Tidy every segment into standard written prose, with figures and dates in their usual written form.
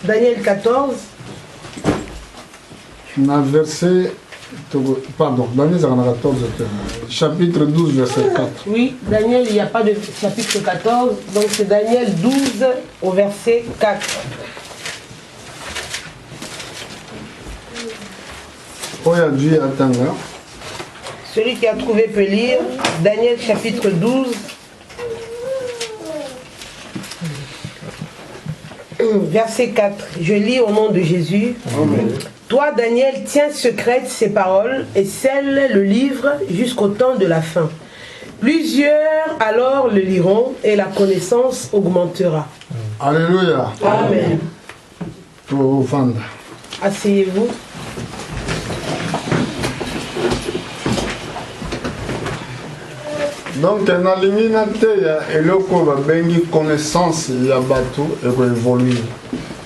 Daniel 14. Verset, pardon, Daniel 14, chapitre 12, verset 4. Oui, Daniel, il n'y a pas de chapitre 14, donc c'est Daniel 12 au verset 4. Celui qui a trouvé peut lire Daniel chapitre 12. Verset 4. Je lis au nom de Jésus. Amen. Toi, Daniel, tiens secrètes ces paroles et scelle le livre jusqu'au temps de la fin. Plusieurs alors le liront et la connaissance augmentera. Alléluia. Amen. Asseyez-vous. Donc, na lingi na teya eloko ba bengi connaissance ya bato évoluer.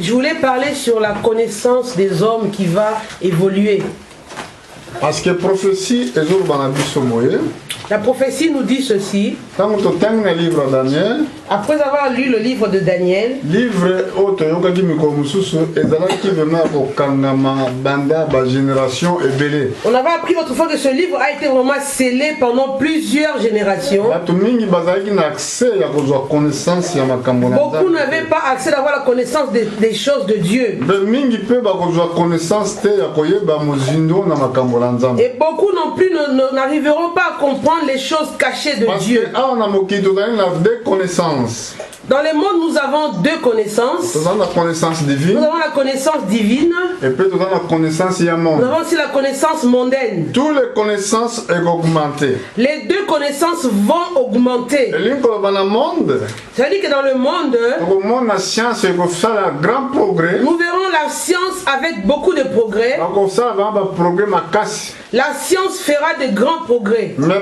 Je voulais parler sur la connaissance des hommes qui va évoluer. Parce que prophétie est au banabiso moye. La prophétie nous dit ceci. Livre Daniel. Après avoir lu le livre de Daniel, livre on avait appris autrefois que ce livre a été vraiment scellé pendant plusieurs générations. Beaucoup n'avaient pas accès d'avoir la connaissance des choses de Dieu. Et beaucoup non plus n'arriveront pas à comprendre les choses cachées de Dieu. Dans le monde, nous avons deux connaissances. Nous avons la connaissance divine. Et puis nous avons la connaissance mondaine. Nous avons aussi la connaissance mondaine. Toutes les connaissances vont augmenter. Les deux connaissances vont augmenter. C'est-à-dire que dans le monde, la science fait un grand progrès. Nous verrons la science avec beaucoup de progrès. La science fera de grands progrès. Mais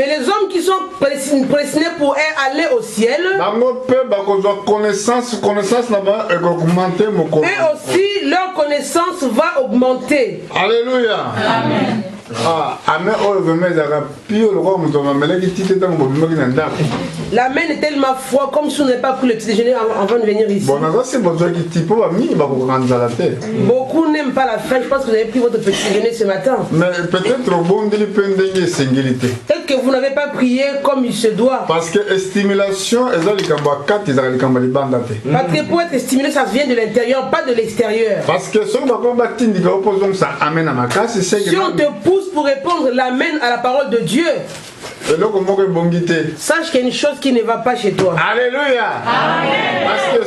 les hommes qui sont prédestinés pour aller au ciel, et aussi leur connaissance va augmenter. Alléluia. Amen. La main est tellement froide comme si on n'avait pas pris le petit déjeuner avant de venir ici. Beaucoup n'aiment pas la faim. Je pense que vous avez pris votre petit déjeuner ce matin. Mais peut-être que vous n'avez pas prié comme il se doit. Parce que stimulation, parce que pour être stimulé, ça vient de l'intérieur, pas de l'extérieur. Parce que si on te pousse pour répondre l'amen à la parole de Dieu, sache qu'il y a une chose qui ne va pas chez toi. Alléluia. Amen. Parce que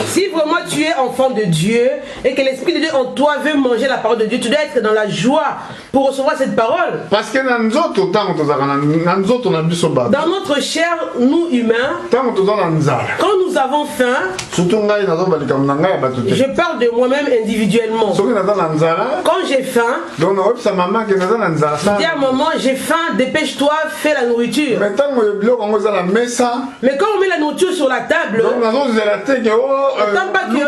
si vraiment tu es enfant de Dieu et que l'Esprit de Dieu en toi veut manger la parole de Dieu, tu dois être dans la joie pour recevoir cette parole. Parce que dans notre chair, nous humains, quand nous avons faim, je parle de moi-même individuellement. Quand j'ai faim, dis à un moment, j'ai faim, dépêche-toi, fais la nourriture. Mais quand on met la nourriture sur la table, tant pas que il y a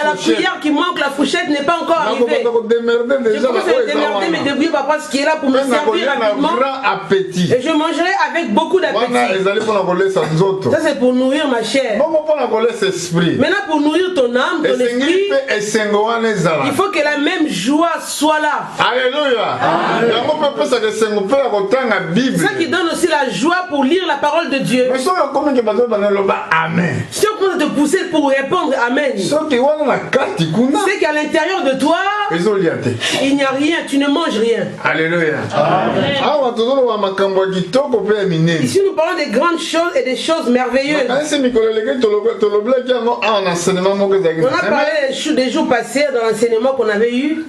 la cuillère qui manque, la fourchette n'est pas encore arrivée. Je commence à me démerder, me débrouiller par ce qui est là pour me servir rapidement. Et je mangerai avec beaucoup d'appétit. Ça c'est pour nourrir ma chair. Maintenant pour nourrir ton âme, ton esprit, il faut que la même joie soit là. Alléluia. C'est ça qui donne aussi la joie pour lire la parole de Dieu. Si on commence à te pousser pour répondre Amen, c'est qu'à l'intérieur de toi, il n'y a rien, tu ne manges rien. Alléluia. Ici nous parlons des grandes choses et des choses merveilleuses. On a parlé des jours passés dans l'enseignement qu'on avait eu.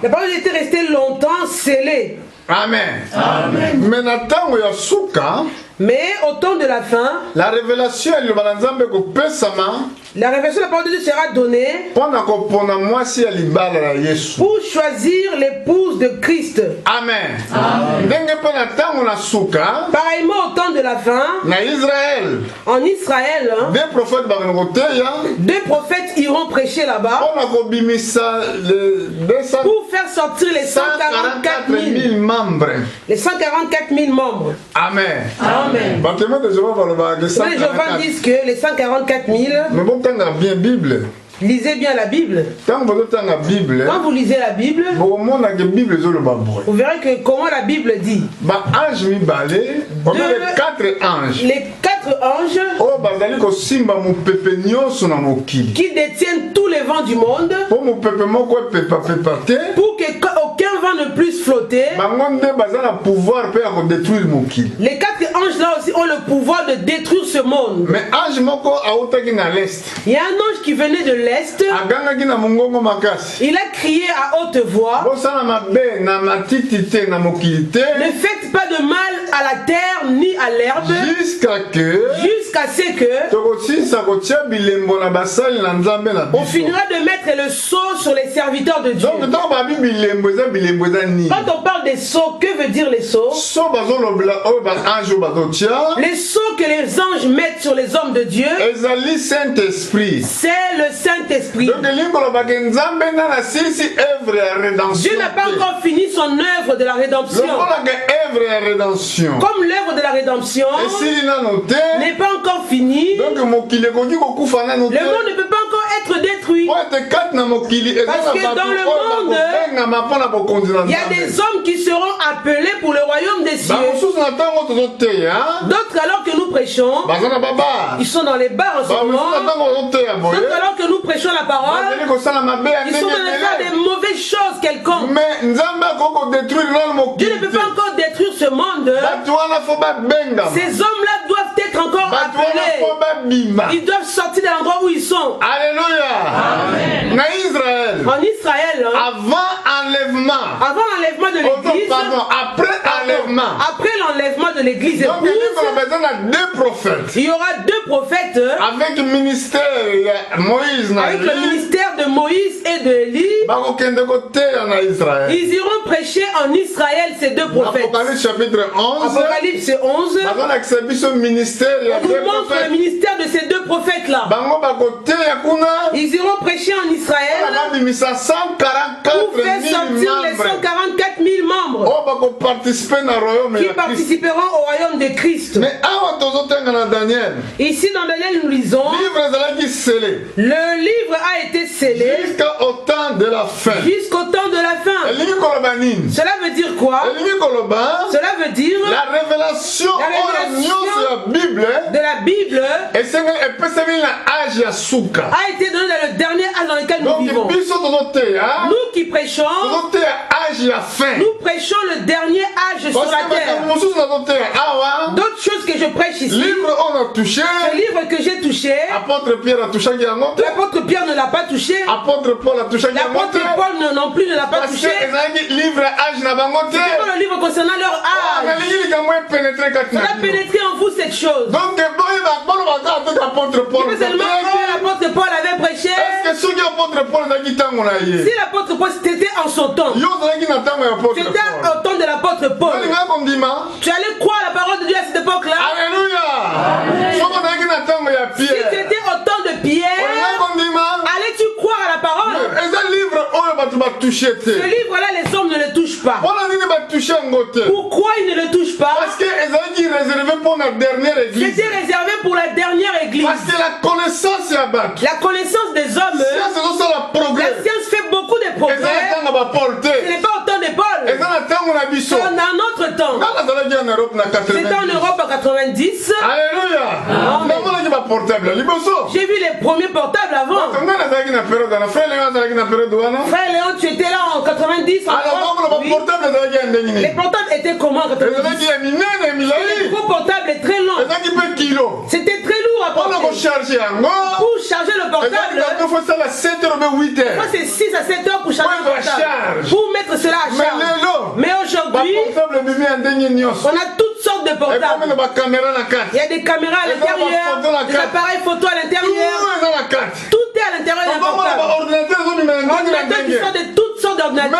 La parole était restée longtemps scellée. Amen. Amen. Mais au temps de la fin, la révélation de la parole de Dieu sera donnée pour choisir l'épouse de Christ. Amen. Pareillement au temps de la fin, en Israël, deux prophètes iront prêcher là-bas pour faire sortir les 144 000 membres. Les 144 000 membres. Amen. Amen. Les Jéhovah disent que les 144 000. Bien Bible. Lisez bien la Bible. Quand vous lisez la Bible, vous verrez que comment la Bible dit. Les quatre anges qui détiennent tous les vents du monde pour que aucun vent ne puisse flotter. Les quatre anges là aussi ont le pouvoir de détruire ce monde. Mais il y a un ange qui venait de l'Est. Il a crié à haute voix. Ne faites pas de mal à la terre ni à l'herbe jusqu'à ce que on finira de mettre le sceau sur les serviteurs de Dieu. Quand on parle des sceaux, que veut dire les sceaux? Les sceaux que les anges mettent sur les hommes de Dieu, c'est le Saint-Esprit. Dieu n'a pas encore fini son œuvre de la rédemption. Comme l'œuvre de la rédemption n'est pas encore finie, le monde ne peut pas encore être détruit. Parce que dans le monde, il y a des hommes qui seront appelés pour le royaume des cieux. D'autres, alors que nous prêchons, ils sont dans les bars en ce moment. D'autres, alors que nous prêchons la parole, ils sont en train de faire des mauvaises choses quelconques. Dieu ne peut pas encore détruire ce monde. Ces hommes-là doivent être encore appelés. Ils doivent sortir de l'endroit où ils sont. Alléluia. Amen. En Israël, avant l'enlèvement de l'église, après l'enlèvement de l'église, il y aura deux prophètes avec le ministère de Moïse et de Élie. Ils iront prêcher en Israël, ces deux prophètes. Apocalypse chapitre 11. Apocalypse 11. On nous montre le ministère de ces deux prophètes-là. Ils iront prêcher en Israël pour faire sortir les 144 000 membres qui participeront au royaume de Christ. Ici dans Daniel, nous lisons le livre a été scellé jusqu'au temps de la fin. Cela veut dire quoi? Cela veut dire la révélation de la Bible a été donnée dans le dernier âge dans lequel nous vivons. Nous qui prêchons, nous prêchons le dernier âge sur la terre. D'autres choses que je prêche ici, le livre que j'ai touché, l'apôtre Pierre ne l'a pas touché, l'apôtre Paul non plus ne l'a pas touché. C'est le livre concernant leur âge. Ça a pénétré en vous cette chose. Donc, l'apôtre Paul avait prêché. Si l'apôtre Paul c'était en son temps, c'était au temps de l'apôtre Paul, tu allais croire la parole de Dieu à cette époque-là. Alléluia. Si c'était au temps de Pierre, allais-tu croire à la parole? Ce livre-là, les hommes ne le touchent pas. Pourquoi ils ne le touchent pas? Parce que c'était réservé pour la dernière église. C'était réservé pour la dernière église. Parce que la connaissance des hommes, la science fait beaucoup de progrès. Ce n'est pas au temps de Paul. C'est en notre temps. C'était en Europe en 90. Alléluia. J'ai vu les premiers portables avant. Frère Léon, tu étais là en 90. Oui. Les portables étaient comment en 90? Les gros portables étaient très longs. C'était très lourd à porter. Pour charger le portable, c'est 6 à 7 heures pour charger le portable. Pour mettre cela à charge. Mais aujourd'hui, on a toutes sortes sortes de portables. Il y a des caméras à l'intérieur, des appareils photo à l'intérieur. Tout est à l'intérieur d'un portable. Ordinateurs qui sont de toutes sortes d'ordinateurs.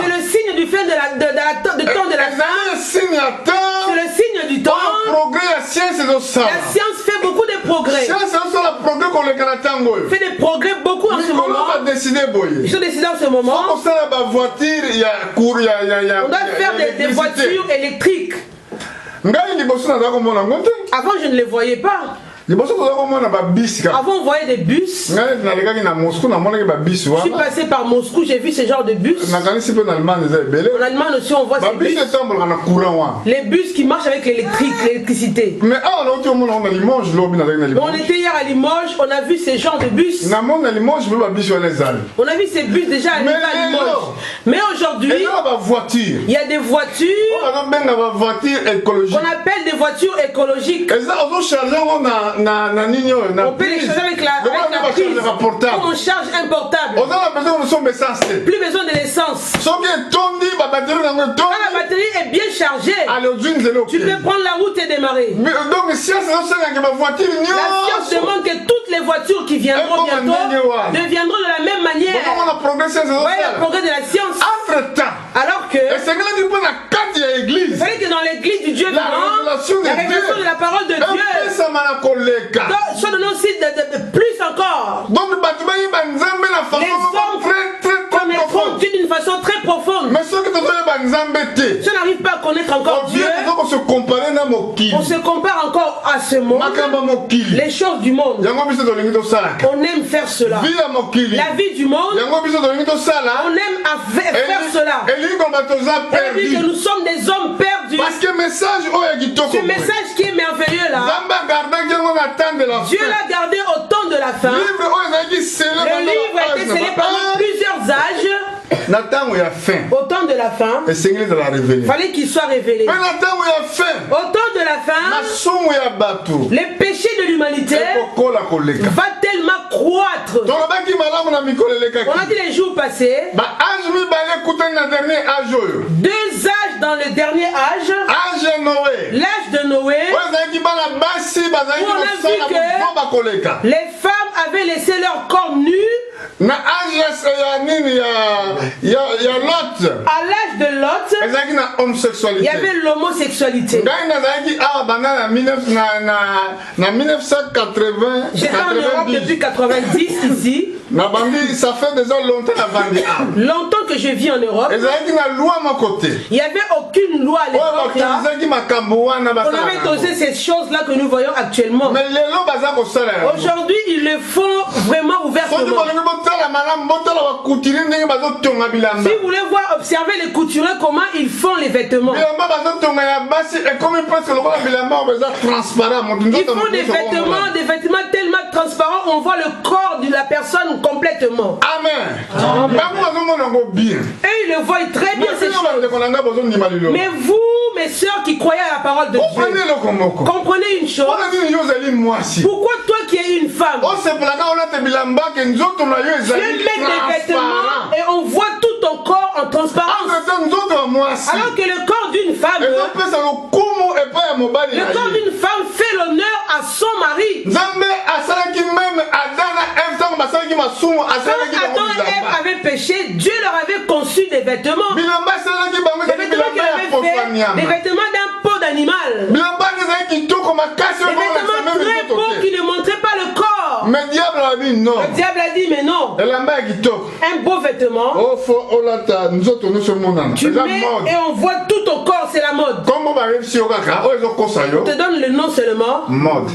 C'est le signe du fait de temps de la fin. C'est le signe du temps. La science fait beaucoup de progrès. Fait des progrès beaucoup en ce moment. Ils sont décidés en ce moment. On doit faire des voitures électriques. Avant, je ne les voyais pas. Avant, on voyait des bus. Je suis passé par Moscou, j'ai vu ce genre de bus. En Allemagne aussi, on voit ces bus. Les bus qui marchent avec l'électricité. On était hier à Limoges, on a vu ce genre de bus. On a vu ces bus déjà à Limoges. Mais aujourd'hui, il y a des voitures qu'on appelle des voitures écologiques. On peut les charger avec la prise. On charge un portable. Plus besoin de l'essence. Quand la batterie est bien chargée, tu peux prendre la route et démarrer. La science demande que toutes les voitures qui viendront bientôt deviendront de la même manière. Voyez le progrès de la science. Alors que il fallait que dans l'église du Dieu vivant, la révélation de la parole de Dieu soit donné aussi de plus encore. Les hommes connaîtront Dieu d'une façon très profonde. Si on n'arrive pas à connaître encore Dieu, on se compare encore à ce monde, les choses du monde. On aime faire cela. La vie du monde, on aime faire cela. Et dit que nous sommes des hommes perdus. Ce message qui est merveilleux là, Dieu l'a gardé au temps de la fin. Le livre a été scellé pendant plusieurs âges. Au temps de la fin, il fallait qu'il soit révélé. Au temps de la fin, les péchés de l'humanité va tellement croître. On a dit les jours passés, 2 âges dans le dernier âge, l'âge de Noé, où on a vu que les femmes avaient laissé leur corps nu. À l'âge de Lot, il y avait l'homosexualité. J'étais en Europe depuis 90 ici. Ça fait déjà longtemps que je vis en Europe. Il n'y avait aucune loi à l'époque. On avait osé ces choses-là que nous voyons actuellement. Aujourd'hui, ils le font vraiment ouvertement. Si vous voulez voir, observer les couturiers, comment ils font les vêtements. Ils font des vêtements tellement transparents, on voit le corps de la personne complètement. Amen. Et ils le voient très bien ces choses. Mais vous, mes soeurs qui croyez à la parole de Dieu, comprenez une chose. Pourquoi toi qui es une femme, tu mets des vêtements et on voit tout ton corps en transparence, alors que le corps d'une femme, fait l'honneur à son mari. Quand Adam et Ève avaient péché, Dieu leur avait conçu des vêtements. Des vêtements qu'il avait fait, des vêtements d'un peau d'animal. Des vêtements très beaux qui ne montraient pas le corps. Mais le diable a dit non. Le diable a dit mais non. Un beau vêtement. Tu mets et on voit tout ton corps, c'est la mode. On te donne le nom seulement.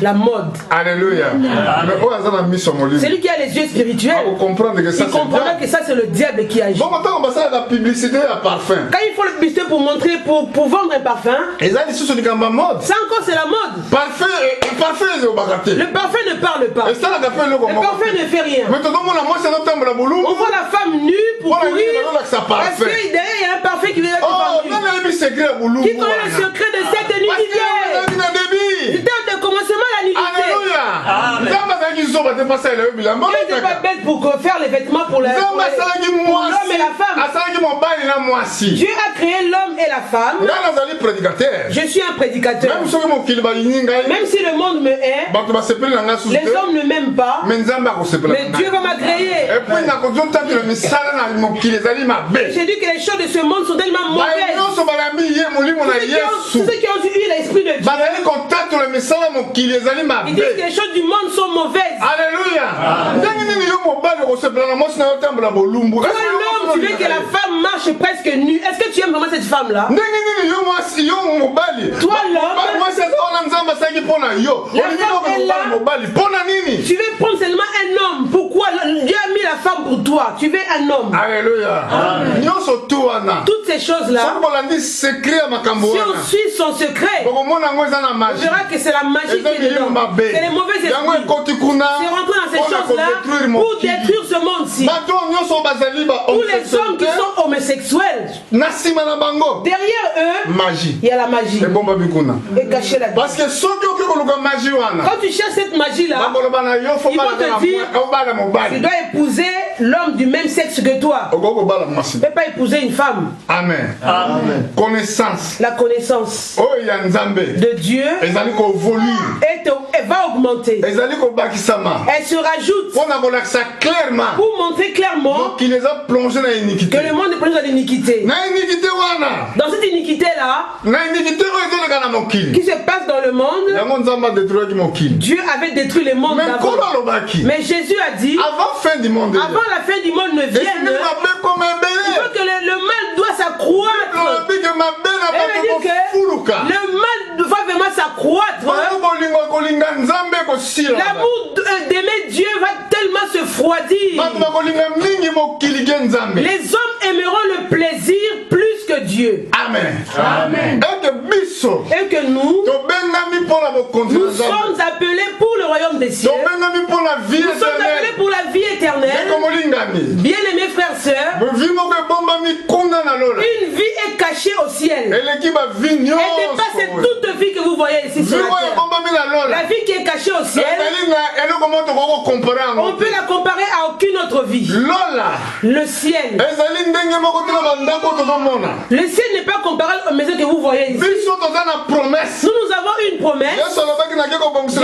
La mode. Alléluia. C'est lui qui a les yeux spirituels. Il comprend que ça c'est le diable qui agit. Quand il faut le publicité pour montrer, pour vendre un parfum, ça encore c'est la mode. Le parfum ne parle pas. Le parfum ne fait rien. On voit la femme nue pour courir parce que derrière il y a un parfum qui vient de qui connaît le secret de cette nudité. C'est le commencement la nudité. Dieu n'est pas bête pour faire les vêtements pour l'homme et la femme. Dieu a créé l'homme et la femme. Je suis un prédicateur. Même si le monde me hait, les hommes ne m'aiment pas, mais Dieu va m'agréer. J'ai dit que les choses de ce monde sont tellement mauvaises. Tous ceux qui ont eu l'esprit de Dieu, ils disent que les choses du monde sont mauvaises. Alléluia. L'homme, tu veux que la femme marche presque nue. Est-ce que tu aimes vraiment cette femme-là? Toi, l'homme, tu veux prendre seulement un homme. Pourquoi Dieu a mis la femme pour toi? Tu veux un homme. Alléluia. Toutes ces choses-là, si on suit son secret, on verra que c'est la magie qui est dedans. C'est les mauvais esprits. C'est rentrer dans ces choses-là pour détruire ce monde-ci. Tous les hommes qui sont homosexuels, derrière eux, il y a la magie. Et cacher la vie. Parce que quand tu cherches cette magie-là, ils vont te dire, tu dois épouser l'homme du même sexe que toi. Tu ne peux pas épouser une femme. Amen. Amen. Connaissance. La connaissance de Dieu va augmenter. Elle se rajoute pour montrer clairement qu'il les a plongés dans l'iniquité. Que le monde est plongé dans l'iniquité. Dans cette iniquité-là, qui se passe dans le monde, Dieu avait détruit le monde d'avant. Mais Jésus a dit, avant la fin du monde ne vienne, il faut que le mal doit s'accroître. Elle veut dire que le mal va vraiment s'accroître. L'amour d'aimer Dieu va tellement se froidir. Les hommes aimeront le plaisir plus que Dieu. Amen. Amen. Et que nous sommes appelés pour le royaume des cieux. Nous sommes appelés pour la vie éternelle. Bien-aimés frères et sœurs, une vie est cachée au ciel. Elle dépasse toute vie que vous voyez ici sur la terre. La vie qui est cachée au ciel, on peut la comparer à aucune autre vie. Le ciel. Le ciel n'est pas comparable aux maisons que vous voyez ici. Nous avons une promesse. Jésus a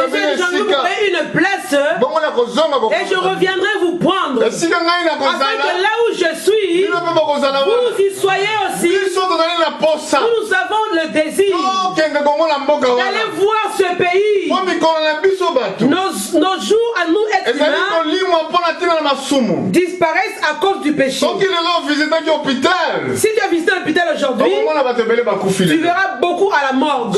une place et je reviendrai vous prendre. Afin que là où je suis, vous y soyez aussi. Nous avons le désir d'aller voir ce pays. Nos jours à nous êtres humains disparaissent à cause du péché. Si tu as visité l'hôpital aujourd'hui, tu verras beaucoup à la morgue.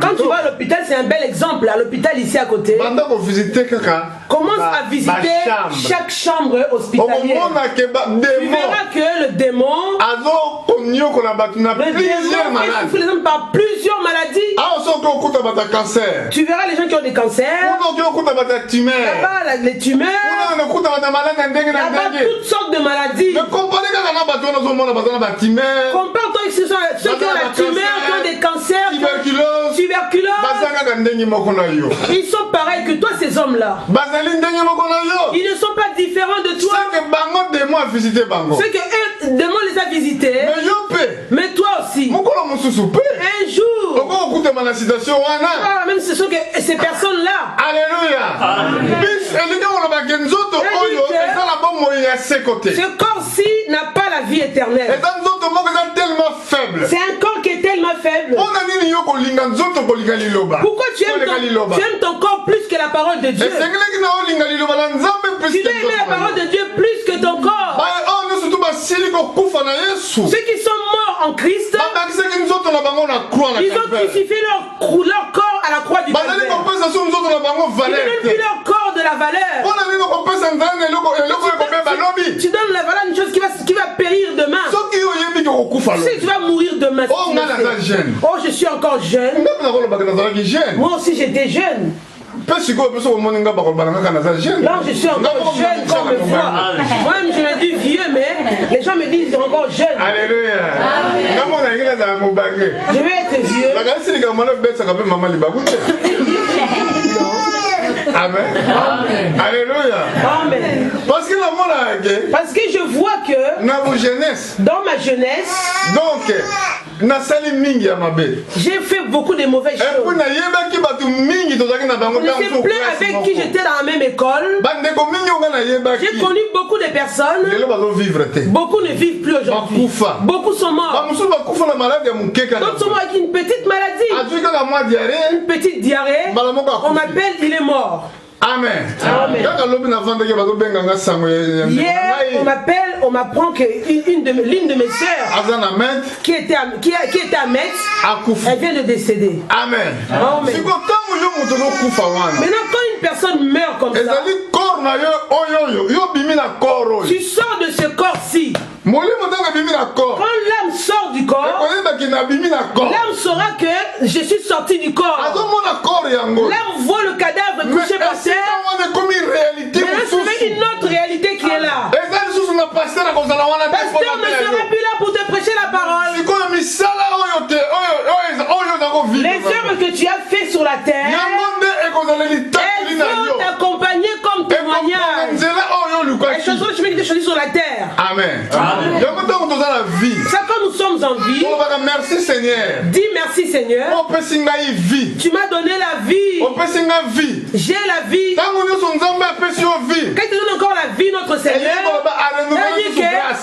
Quand tu vas à l'hôpital, c'est un bel exemple. À l'hôpital ici à côté, commence à visiter chaque chambre hospitalière. Tu verras que le démon est par plusieurs maladies. Tu verras les gens qui ont des cancers, là-bas les tumeurs, là-bas toutes sortes de maladies. Compare-toi ici ceux qui ont la tumeur, qui ont des cancers, tuberculose. Ils sont pareils que toi, ces hommes-là. Ils ne sont pas différents de toi. C'est que un démon les a visités. Mais toi aussi. Un jour. Même ce sont que ces personnes-là. Alléluia. Ce corps-ci n'a pas la vie éternelle. C'est un corps qui est tellement faible. Pourquoi tu aimes ton corps plus que la parole de Dieu? Tu dois aimer la parole de Dieu plus que ton corps. Ceux qui sont morts en Christ, ils ont crucifié leur corps à la croix du Calvaire. Ils ne donnent plus leur corps de la valeur. Tu donnes la valeur à une chose qui va périr demain. Tu sais que tu vas mourir demain. Oh, je suis encore jeune. Moi aussi j'étais jeune. Non, je suis encore jeune quand on me voit. Moi-même je me dis vieux, mais les gens me disent qu'ils sont encore jeunes. Alléluia. Je vais être vieux. Amen. Amen. Alléluia. Amen. Parce que la mort Dans ma jeunesse, donc, j'ai fait beaucoup de mauvaises choses. Je sais plus avec qui j'étais dans la même école. J'ai connu beaucoup de personnes. Beaucoup ne vivent plus aujourd'hui. Beaucoup sont morts. D'autres sont morts avec une petite maladie. Une petite diarrhée. On m'appelle, il est mort. Amen. Amen. Hier, on m'apprend que l'une de mes sœurs qui était à Metz, elle vient de décéder. Amen. Amen. Maintenant, quand une personne meurt comme ça, tu sors de ce corps-ci. Quand l'âme sort du corps, l'âme saura que je suis sorti du corps. L'âme voit le cadavre couché par terre. Maintenant, c'est une autre réalité qui est là. Pasteur ne sera plus là pour te prêcher la parole. Les œuvres que tu as fait sur la terre, elles vont t'accompagner comme témoignage. Les choses que tu mets des choses sur la terre. Amen. Ça, quand nous sommes en vie, merci Seigneur. Dis merci Seigneur. Tu m'as donné la vie. J'ai la vie. Quand il te donne encore la vie, notre Seigneur,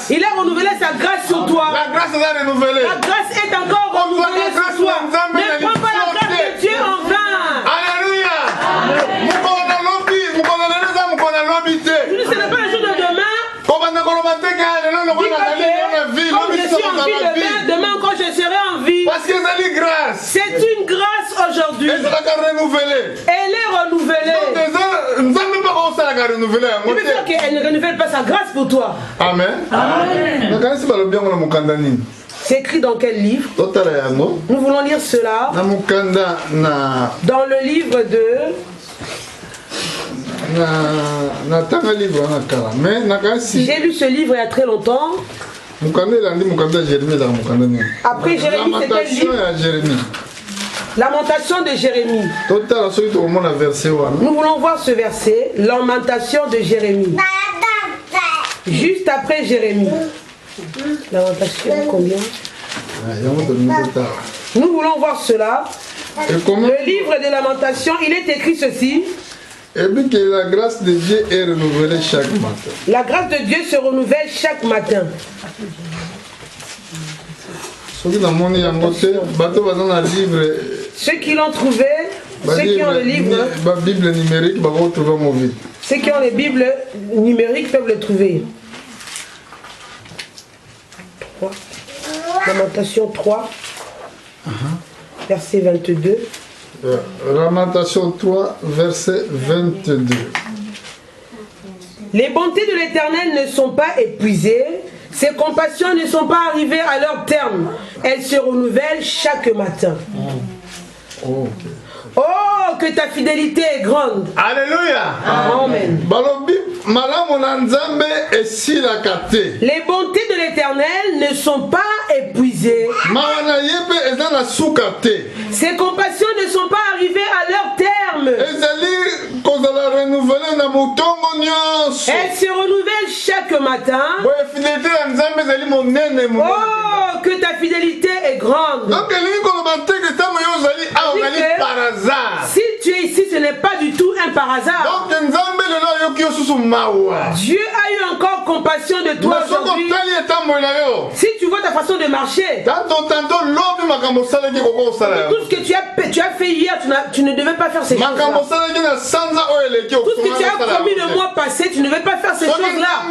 il a renouvelé sa grâce sur toi. La grâce est renouvelée. La grâce est encore renouvelée sur toi. Ne prends pas la grâce de Dieu en vain. Alléluia. Je ne sais pas le jour de demain. Comme je suis en vie demain encore je serai en vie. Parce que c'est grâce. C'est une grâce aujourd'hui. Elle est renouvelée. Il veut dire qu'elle ne renouvelle pas sa grâce pour toi. Amen. C'est écrit dans quel livre? Nous voulons lire cela dans le livre de... J'ai lu ce livre il y a très longtemps. Après Jérémie, c'était le livre Lamentation de Jérémie. Nous voulons voir ce verset, Lamentation de Jérémie. Juste après Jérémie. Lamentation combien? Nous voulons voir cela. Le livre de Lamentation, il est écrit ceci. Et bien que la grâce de Dieu est renouvelée chaque matin. La grâce de Dieu se renouvelle chaque matin. Ceux qui l'ont trouvé, ceux qui ont le livre, Bible numérique, ceux qui ont les Bibles numériques peuvent le trouver. 3. Lamentation 3, verset 22. Lamentation 3, verset 22. Les bontés de l'Éternel ne sont pas épuisées, ses compassions ne sont pas arrivées à leur terme. Elles se renouvellent chaque matin. Oh, que ta fidélité est grande. Alléluia. Amen. Les bontés de l'Éternel ne sont pas épuisées. Ses compassions ne sont pas arrivées à leur terme. Elles se renouvellent chaque matin. Que ta fidélité est grande. Si tu es ici, ce n'est pas du tout un par hasard. Dieu a eu encore compassion de toi aujourd'hui. Si tu vois ta façon de marcher, tout ce que tu as fait hier, tu ne devais pas faire ces choses-là. Tout ce que tu as promis le mois passé, tu ne devais pas faire ces choses-là.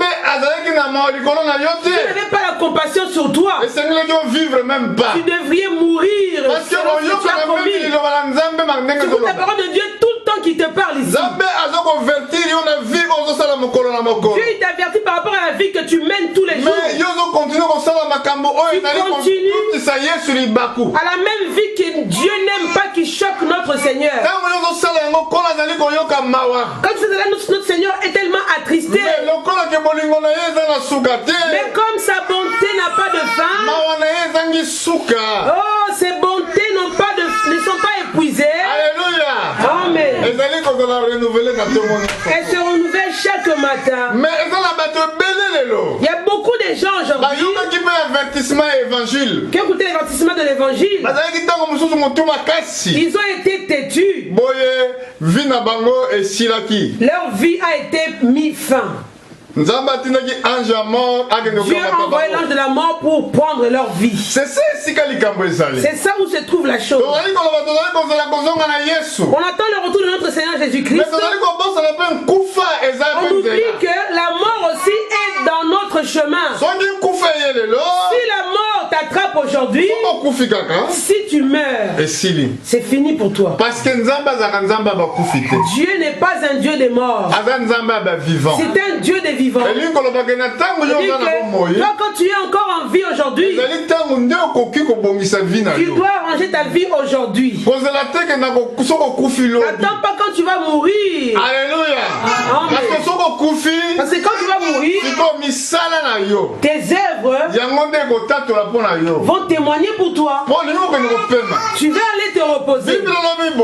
Tu n'avais pas la compassion sur toi. Tu devrais mourir. C'est la parole de Dieu tout le temps qui te parle ici. Dieu t'avertit par rapport à la vie que tu mènes tous les jours. Tu continues à la même vie que Dieu n'aime pas, qui choque notre Seigneur. Quand notre Seigneur est tellement attristé, mais comme sa bonté n'a pas de fin, ses bontés ne sont pas épuisées. Alléluia. Amen. Elles se renouvellent chaque chaque matin. Mais il y a beaucoup de gens aujourd'hui qui écoutent l'avertissement de l'évangile. Ils ont été têtus. Leur vie a été mis fin. Dieu a envoyé l'ange de la mort pour prendre leur vie. C'est ça où se trouve la chose. On attend le retour de notre Seigneur Jésus-Christ. On oublie que la mort aussi est dans notre chemin. Si la mort t'attrape aujourd'hui, si tu meurs, c'est fini pour toi. Parce que Dieu n'est pas un Dieu des morts. C'est un Dieu des vivants. Toi, quand tu es encore en vie aujourd'hui, tu dois arranger ta vie aujourd'hui. N'attends pas quand tu vas mourir. Alléluia. Parce que quand tu vas mourir, tes œuvres vont témoigner pour toi. Tu vas aller te reposer. La Bible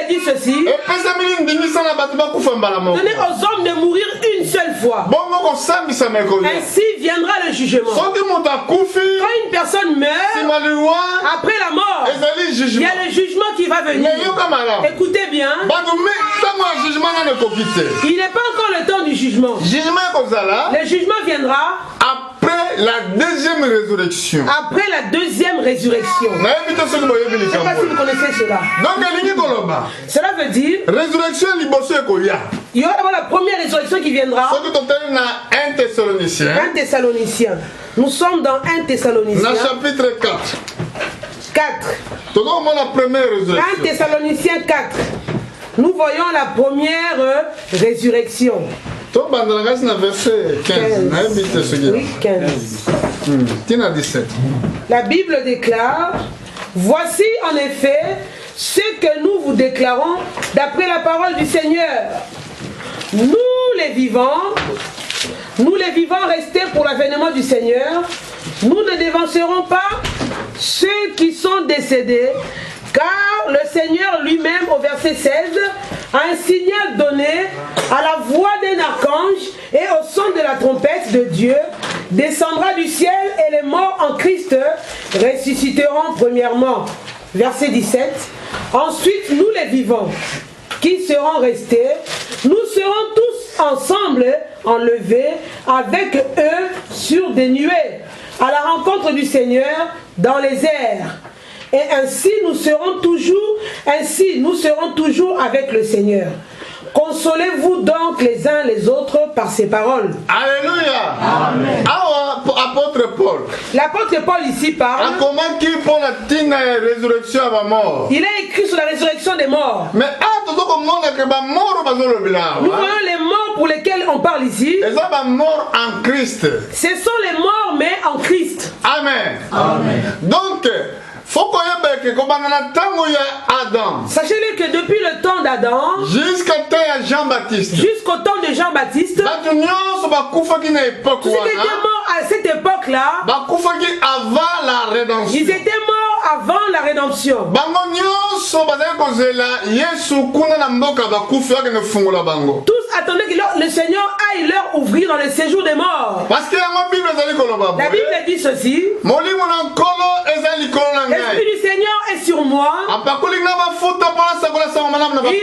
dit ceci: donnez aux hommes de mourir une seule fois. Ainsi viendra le jugement. Quand une personne meurt, après la mort, il y a le jugement qui va venir. Écoutez bien, il n'est pas encore le temps du jugement. Le jugement viendra après la deuxième résurrection. Après la deuxième résurrection. Je ne sais pas si vous connaissez cela. Cela veut dire résurrection il y aura d'abord la première résurrection qui viendra. 1 Thessaloniciens. 1 Thessaloniciens. Nous sommes dans 1 Thessaloniciens. Dans chapitre 4. 4. La première résurrection. 1 Thessaloniciens 4. Nous voyons la première résurrection. Verset 15. Oui, 15. 17. La Bible déclare: voici en effet ce que nous vous déclarons d'après la parole du Seigneur. Nous les vivants restés pour l'avènement du Seigneur, nous ne dévancerons pas ceux qui sont décédés, car le Seigneur lui-même, au verset 16, a un signal donné à la voix d'un archange et au son de la trompette de Dieu, descendra du ciel et les morts en Christ ressusciteront premièrement. Verset 17. Ensuite, nous les vivants qui serons restés, nous serons tous ensemble enlevés avec eux sur des nuées à la rencontre du Seigneur dans les airs. Et ainsi nous serons toujours avec le Seigneur. Consolez-vous donc les uns les autres par ces paroles. Alléluia. Amen. Apôtre Paul. L'apôtre Paul ici parle. Il a écrit sur la résurrection des morts. Mais nous voyons les morts pour lesquels on parle ici. Ce sont les morts mais en Christ. Amen. Amen. Donc sachez-le que depuis le temps d'Adam jusqu'au temps de Jean-Baptiste, tous ceux qui étaient morts à cette époque-là, ils étaient morts avant la rédemption. Tous attendaient que le Seigneur aille leur ouvrir dans le séjour des morts. Parce que la Bible dit ceci: l'Esprit du Seigneur est sur moi. Il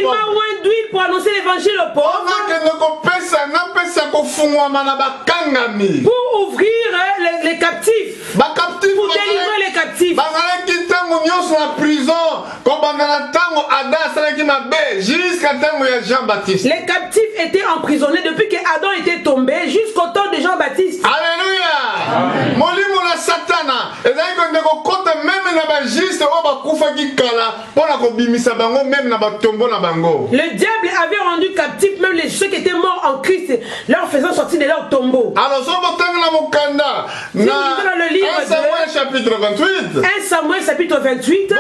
m'a oint d'huile pour annoncer l'évangile aux pauvres, pour ouvrir les captifs, pour délivrer les captifs. Les captifs étaient emprisonnés depuis que Adam était tombé jusqu'au temps de Jean-Baptiste. Alléluia. Le diable avait rendu captifs même ceux qui étaient morts en Christ, leur faisant sortir de leur tombeau. Alors, si vous dans le livre 1 Samuel chapitre 28, 1 Samuel chapitre 28,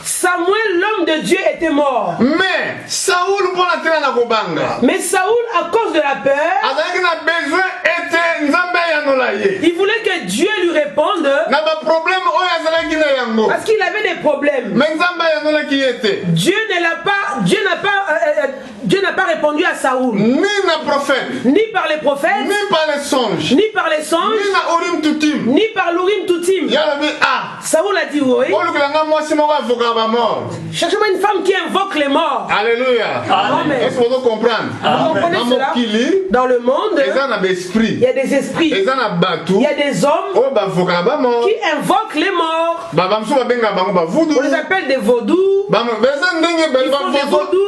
Samuel, l'homme de Dieu, était mort. Mais Saoul, à cause de la peur, il voulait que Dieu lui réponde parce qu'il avait des problèmes. Dieu n'a pas répondu à Saoul. Ni na prophète. Ni par les prophètes. Ni par les songes. Ni par les songes. Ni na Urim Tutim. Ni par l'Urim Tutim. Saoul a dit oui. Cherchez-moi une femme qui invoque les morts. Alléluia. Amen. Est-ce que vous comprenez? Vous comprenez cela? Dans le monde, il y a des esprits. Il y a des hommes qui invoquent les morts. On les appelle des vaudous. Ils font des vaudous.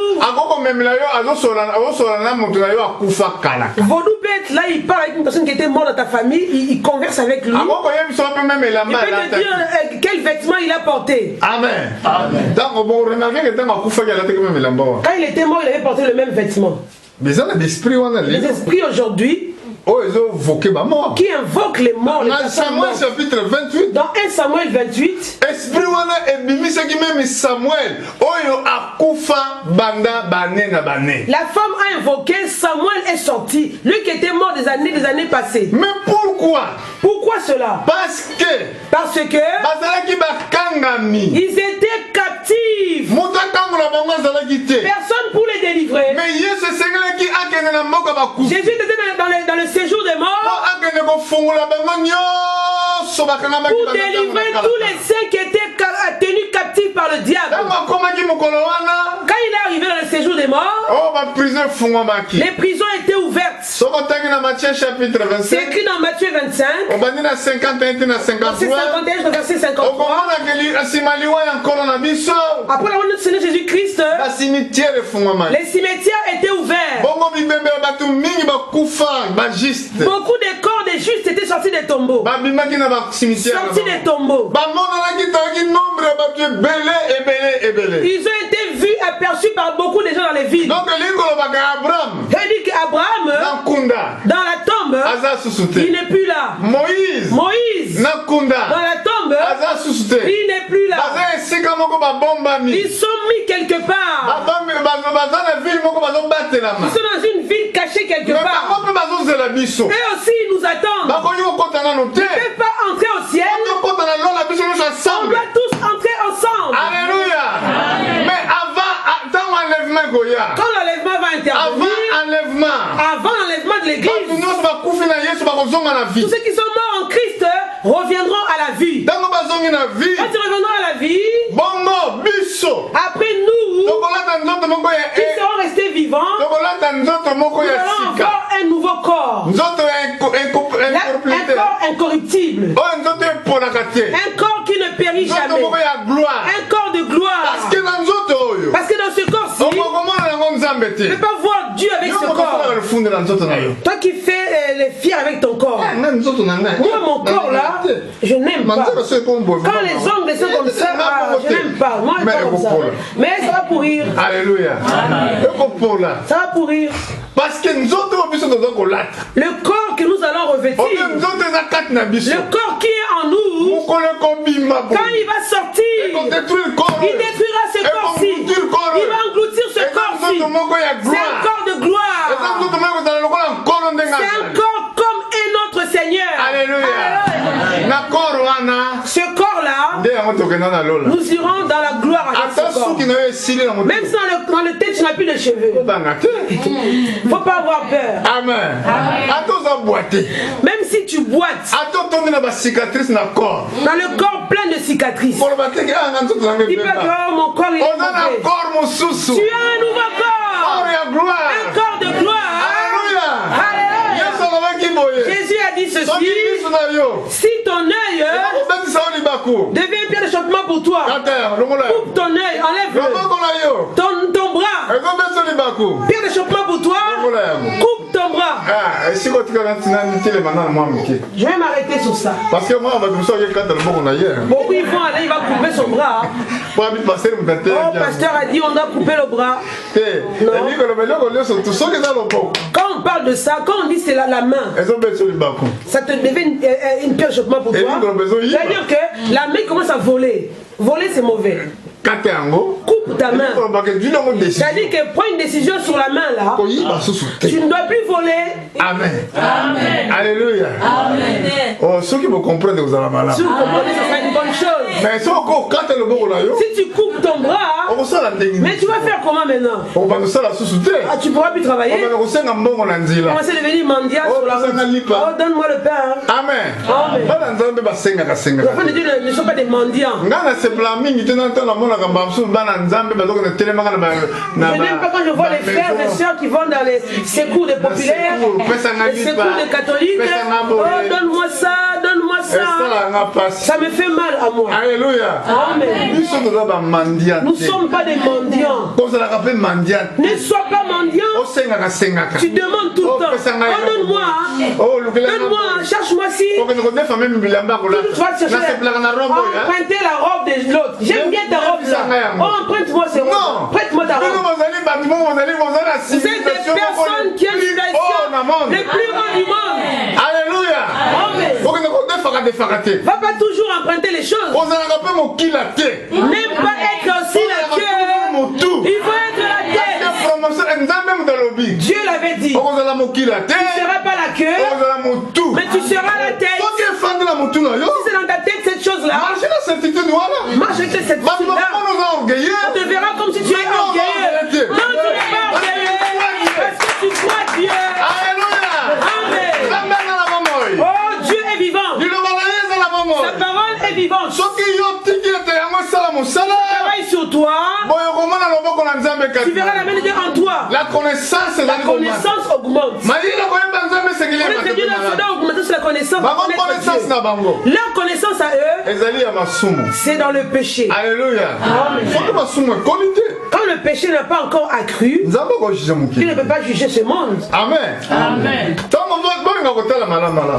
Vaudou peut être là, il parle avec une personne qui était morte dans ta famille, il converse avec lui. Il peut te dire quel vêtement il a porté. Amen. Quand il était mort, il avait porté le même vêtement. Les esprits aujourd'hui qui invoquent les morts. Dans Samuel chapitre 28, dans 1 Samuel 28, la femme a invoqué, Samuel est sorti. Lui qui était mort des années passées. Mais pourquoi? Pourquoi cela? Parce que ils étaient captifs. Personne pour les délivrer. Mais Jésus était dans le séjour des morts pour délivrer tous les saints qui étaient tenus captifs par le diable. Quand il est arrivé dans le séjour des morts, les prisons étaient ouvertes. C'est écrit dans Matthieu 25, verset 51 verset 53. Après la mort de notre Seigneur Jésus-Christ, les cimetières étaient ouverts. Beaucoup de corps des justes étaient sortis des tombeaux. Sortis des tombeaux. Ils ont été vus, aperçus par beaucoup de gens dans les villes. Il dit qu'Abraham, dans la tombe, il n'est plus là. Moïse, dans la tombe, il n'est plus là. Ils sont mis quelque part. Ils sont dans une ville cachée quelque part. Eux aussi, ils nous attendent. Ils ne peuvent pas entrer au ciel. On doit tous entrer ensemble. Alléluia. Mais quand l'enlèvement va intervenir, avant l'enlèvement de l'église, tous ceux qui sont morts en Christ reviendront à la vie. Quand ils reviendront à la vie, après nous, qui serons restés vivants, nous allons avoir un nouveau corps. Un corps incorruptible. Un corps qui ne périt jamais. Un corps de gloire. Parce que dans ce corps-ci, tu ne peux pas voir Dieu avec ce corps. Toi qui fais les fiers avec ton corps. Moi, mon corps là, je n'aime pas. Quand les ongles sont comme ça, je n'aime pas. Moi, je comme ça. Mais ça va pourrir. Alléluia. Ça va pourrir. Parce que nous autres, le corps que nous allons revêtir, le corps qui est en nous, quand il va sortir, il détruira ce corps-ci. Il va engloutir ce corps-ci. C'est un corps de gloire. C'est un corps comme un autre Seigneur. Alléluia. Ce corps-là, nous irons dans la gloire avec ce corps. Même si dans le tête, tu n'as plus de cheveux. Il ne faut pas avoir peur. Amen. Même si tu boites, dans le corps plein de cicatrices, il peut avoir mon corps est mauvais. Tu as un nouveau corps. Un corps de gloire. Jésus a dit ceci: si ton œil devient une pierre d'achoppement pour toi, coupe ton œil, enlève-le. Ton bras, pierre d'achoppement pour toi, coupe ton bras. Je vais m'arrêter sur ça. Parce que moi, beaucoup ils vont aller, il va couper son bras. Oh, pasteur a dit on doit couper le bras. Quand on parle de ça, quand on dit c'est la main, ça te devient une pierre d'achoppement pour toi. C'est-à-dire que la main commence à voler. Voler, c'est mauvais. Coupe ta main. C'est-à-dire que prends une décision sur la main là. Tu ne dois plus voler. Amen. Amen. Alléluia. Amen. Oh, ceux qui me comprennent, vous allez malade. Si vous comprenez, ça sera une bonne chose. Si tu coupes ton bras, mais tu vas faire comment maintenant? Tu ne pourras plus travailler. On va devenir mendiant sur la route. Oh, donne-moi le pain. Amen. Les enfants de Dieu ne sont pas des mendiants. Je n'aime pas quand je vois les frères et sœurs qui vont dans les secours des populaires, les secours des catholiques. Oh, donne-moi ça, donne-moi ça. Ça me fait mal à moi. Alléluia. Amen. Nous ne sommes pas des mendiants. Ne sois pas mendiant. Tu demandes tout le temps. Oh, donne-moi. Donne-moi, cherche-moi-ci. Tu vas chercher. Emprunter la robe de l'autre. J'aime bien ta robe là. Oh, emprunte-moi ces robes. Prête-moi ta robe. Vous êtes des personnes qui ont une les plus hauts du monde. Alléluia. Va pas toujours emprunter les choses. N'aime pas être aussi la queue. Il faut être la tête. Dieu l'avait dit. Tu ne seras pas la queue, mais tu seras la tête. Si c'est dans ta tête cette chose-là, marche avec cette certitude-là. On te verra comme si tu es orgueilleux. Non, tu n'es pas orgueilleux. Parce que tu crois Dieu. Amen. Oh, Dieu est vivant. Sa parole est vivante. Travaille sur toi. Tu verras la main de Dieu en toi. La connaissance augmente. La connaissance leur connaissance à eux, c'est dans le péché. Alléluia. Quand le péché n'a pas encore accru, il ne peut pas juger ce monde. Amen. Amen.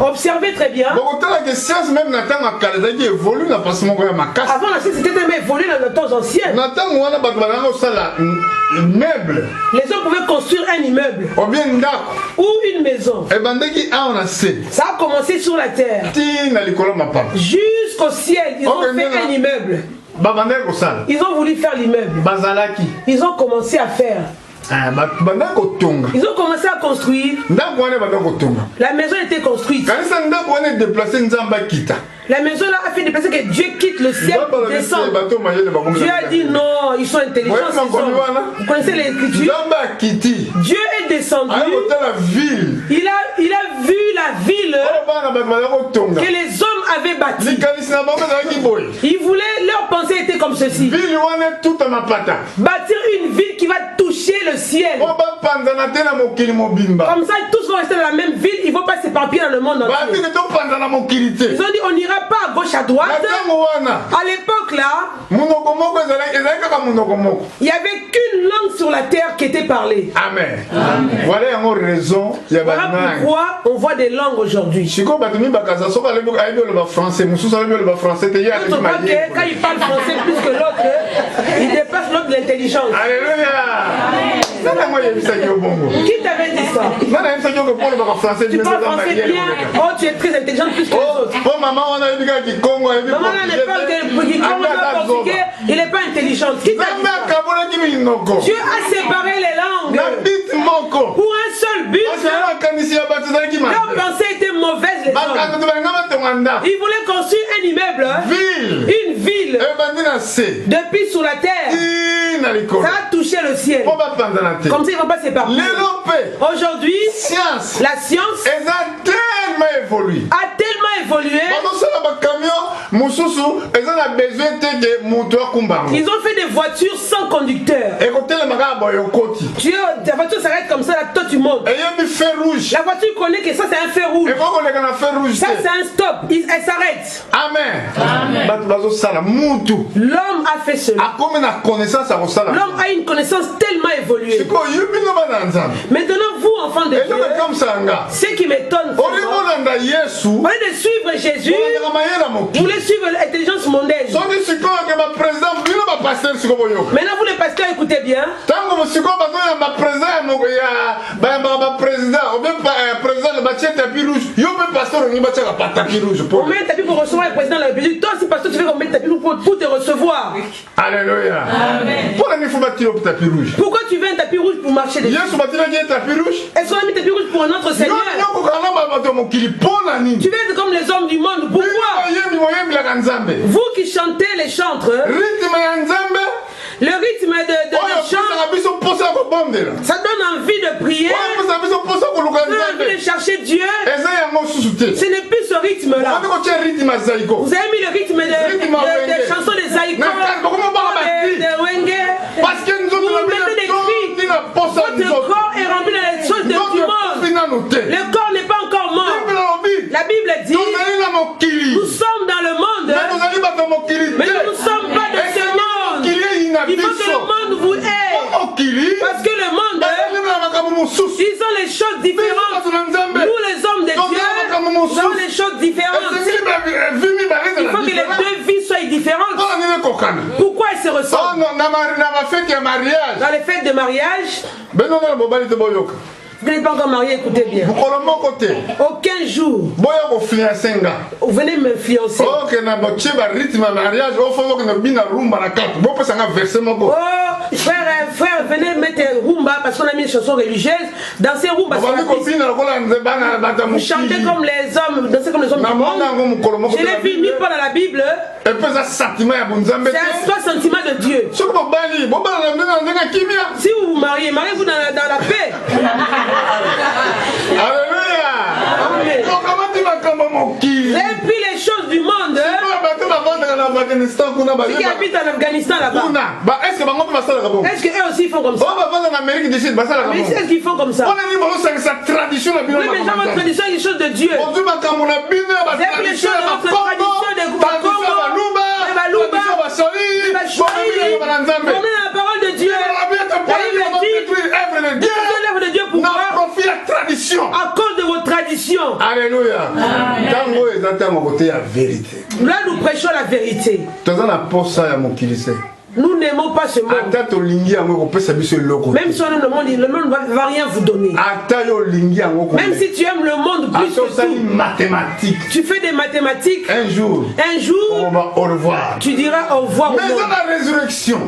Observez très bien. Avant la science était même évoluée dans les temps anciens. Les hommes pouvaient construire un immeuble ou une maison. Ça a commencé sur la terre jusqu'au ciel. Ils ont fait un immeuble. Ils ont voulu faire l'immeuble. Ils ont commencé à faire. Ils ont commencé à construire. La maison était construite. La maison là a fait déplacer que Dieu quitte le ciel pour descendre. Dieu a dit non, ils sont intelligents. Vous connaissez l'écriture? Dieu est descendu. Il a vu la ville que les hommes avaient bâtie. Il voulait, leur pensée était comme ceci. Bâtir une ville qui va toucher le ciel. Comme ça, tous vont rester dans la même ville. Ils ne vont pas s'éparpiller dans le monde entier. Ils ont dit on n'ira pas à gauche à droite. À l'époque là, il n'y avait qu'une langue sur la terre qui était parlée. Amen. Voilà pourquoi on voit des langues aujourd'hui. Quand il parle français plus que l'autre, il dépasse l'autre de l'intelligence. Alléluia. Qui t'avait dit ça? Tu parles français bien. Oh, tu es très intelligente plus que les autres. Maman n'est pas portugais, il n'est pas intelligent. Qui t'a dit ça? Dieu a séparé les langues pour un seul but. Leur pensée était mauvaise, les hommes. Ils voulaient construire un immeuble, une ville, depuis sur la terre. Ça a touché le ciel. Comme ça, ils ne vont pas s'éparpiller. Aujourd'hui, la science a tellement évolué. Ils ont fait des voitures sans conducteur. Ta voiture s'arrête comme ça, là, toi tu montes. La voiture connaît que ça c'est un feu rouge. Ça c'est un stop, elle s'arrête. Amen. L'homme a fait cela. L'homme a une connaissance tellement évoluée. Maintenant vous enfants de Dieu, ce qui m'étonne, au lieu de suivre Jésus, vous voulez suivre l'intelligence mondaine. Maintenant vous les pasteurs écoutez bien. On met un tapis pour recevoir le président de la République. Toi si pasteur tu fais qu'on met un tapis pour te recevoir. Alléluia. Pourquoi tu veux un tapis rouge pour marcher dessus? Est-ce qu'on a mis un tapis rouge pour notre Seigneur? Tu veux être comme les hommes du monde. Pourquoi? Vous qui chantez les chantres, le rythme de chant, ça donne envie de prier, ça donne envie de chercher Dieu. Ce n'est plus ce rythme-là. Vous avez mis le rythme de chansons des Zaïko, de Wenge. Parce que nous vous mettez des cris. Votre corps est rempli de les choses du monde. Le corps n'est pas encore mort. La Bible dit, nous sommes dans le monde, mais nous ne sommes pas de ce monde. Il faut que le monde vous aide. Parce que le monde, ils ont les choses différentes. Nous, les hommes de Dieu, nous avons les choses différentes. Il faut que les deux vies soient différentes. Pourquoi elles se ressemblent? Dans les fêtes de mariage, vous n'êtes pas encore marié, écoutez bien. Aucun jour. Vous venez me fiancer. Oh, frère, venez mettre un rumba parce qu'on a mis une chanson religieuse. Dansez rumba. Vous chantez comme les hommes, dansez comme les hommes du monde. Je l'ai vu nulle part dans la Bible. C'est un sentiment de Dieu. Si vous vous mariez, mariez-vous dans la paix. Alléluia. Amen. Et puis les choses du monde. Ceux qui habitent en Afghanistan là-bas. Est-ce qu'eux aussi font comme ça? Mais est-ce qu'ils font comme ça? Oui, mais dans votre tradition, il y a des choses de Dieu. Vous avez les choses de votre tradition de Bakongo, de Balouba, de Bachoui. Vous avez la parole de Dieu. La Bible dit, l'œuvre de Dieu pour à cause de vos traditions. Alléluia. Là, nous prêchons la vérité. Nous n'aimons pas ce monde. Même si on aime le monde ne va rien vous donner. Même si tu aimes le monde plus que tout, tu fais des mathématiques. Un jour, au revoir. Tu diras au revoir au monde.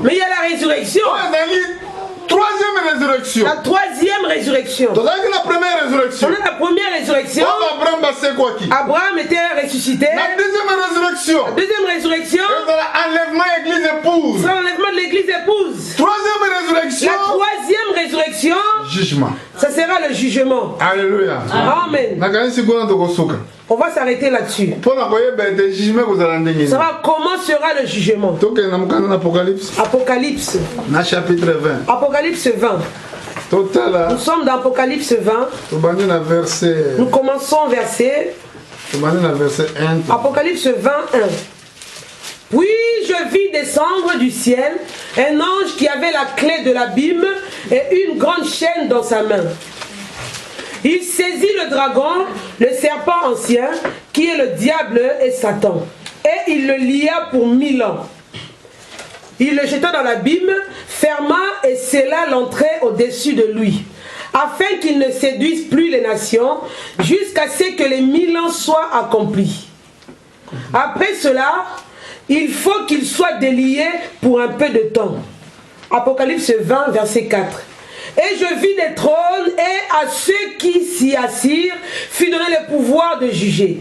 Mais il y a la résurrection. Troisième résurrection. La troisième résurrection. On a la première résurrection. On a la première résurrection. Abraham était ressuscité. La deuxième résurrection. La deuxième résurrection. C'est l'enlèvement église épouse. C'est l'enlèvement de l'église épouse. Troisième résurrection. La troisième résurrection. Jugement. Ça sera le jugement. Alléluia. Amen. On va s'arrêter là-dessus. Savoir comment sera le jugement. Apocalypse. Chapitre 20. Apocalypse 20. Nous sommes dans Apocalypse 20. Nous commençons verset 1. Apocalypse 20, 1. Puis je vis descendre du ciel un ange qui avait la clé de l'abîme et une grande chaîne dans sa main. Il saisit le dragon, le serpent ancien, qui est le diable et Satan, et il le lia pour 1000 ans. Il le jeta dans l'abîme, ferma et scella l'entrée au-dessus de lui, afin qu'il ne séduise plus les nations, jusqu'à ce que les 1000 ans soient accomplis. Après cela, il faut qu'il soit délié pour un peu de temps. Apocalypse 20, verset 4. Et je vis des trônes, et à ceux qui s'y assirent fut donné le pouvoir de juger.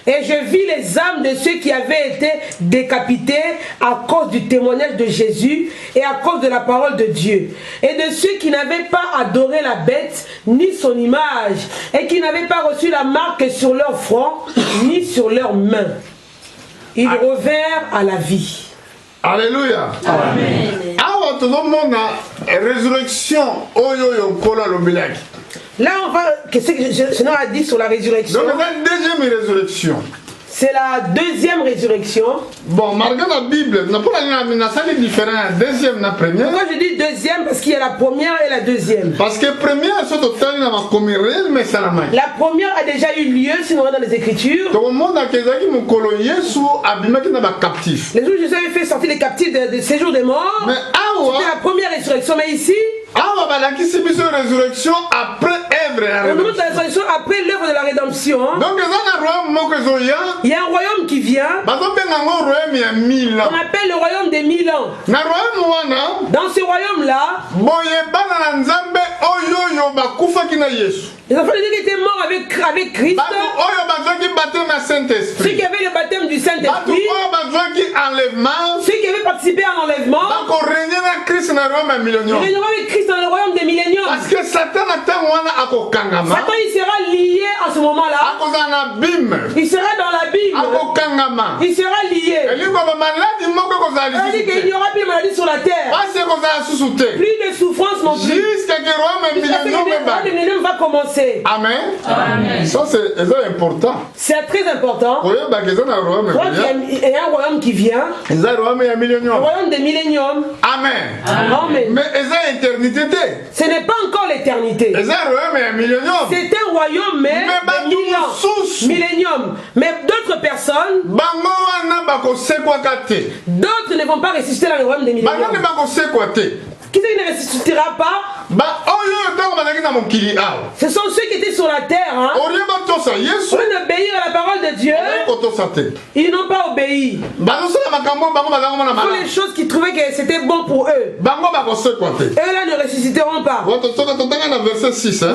Et je vis les âmes de ceux qui avaient été décapités à cause du témoignage de Jésus et à cause de la parole de Dieu. Et de ceux qui n'avaient pas adoré la bête, ni son image, et qui n'avaient pas reçu la marque sur leur front, ni sur leurs mains. Ils revinrent à la vie. Alléluia. Amen. Tout le monde a résurrection. Là, on va. Qu'est-ce que Seigneur a dit sur la résurrection? Donc, la deuxième résurrection. C'est la deuxième résurrection. Bon, malgré la Bible, n'a pas une différence. La deuxième, la première. Pourquoi je dis deuxième? Parce qu'il y a la première et la deuxième. Parce que la première, c'est total, mais ça n'a pas. La première a déjà eu lieu, si on regarde dans les Écritures. Tout le monde a captif. Les jours où Jésus avait fait sortir les captifs de séjour des morts. Mais c'était la première résurrection. Mais ici, on nous montre la résurrection après l'œuvre de la rédemption. rédemption. Donc il y a un royaume qui vient. On appelle le royaume des 1000 ans. Dans ce royaume-là, les enfants de Dieu qui étaient morts avec Christ, ceux qui avaient le baptême du Saint-Esprit, ceux qui avaient participé à l'enlèvement, ils régneront avec Christ dans le royaume des milléniums. Parce que Satan il sera lié en ce moment-là. Il sera dans l'abîme. Il sera lié. Il n'y aura plus de maladie sur la terre. Plus de souffrance non plus. Jusqu'à ce que le royaume des milléniums va commencer. Amen. Amen. Ça c'est important. C'est très important. Il y a un royaume qui vient. Le royaume des milléniums. Amen. Amen. Mais éternité. Ce n'est pas encore l'éternité. C'est un royaume mais millénium. Mais d'autres personnes, d'autres ne vont pas ressusciter dans le royaume des milléniums. Qui ne ressuscitera pas? Ce sont ceux qui étaient sur la terre. Hein? Au lieu d'obéir à la parole de Dieu, ils n'ont pas obéi. Pour les choses qu'ils trouvaient que c'était bon pour eux. Eux-là ne ressusciteront pas. Nous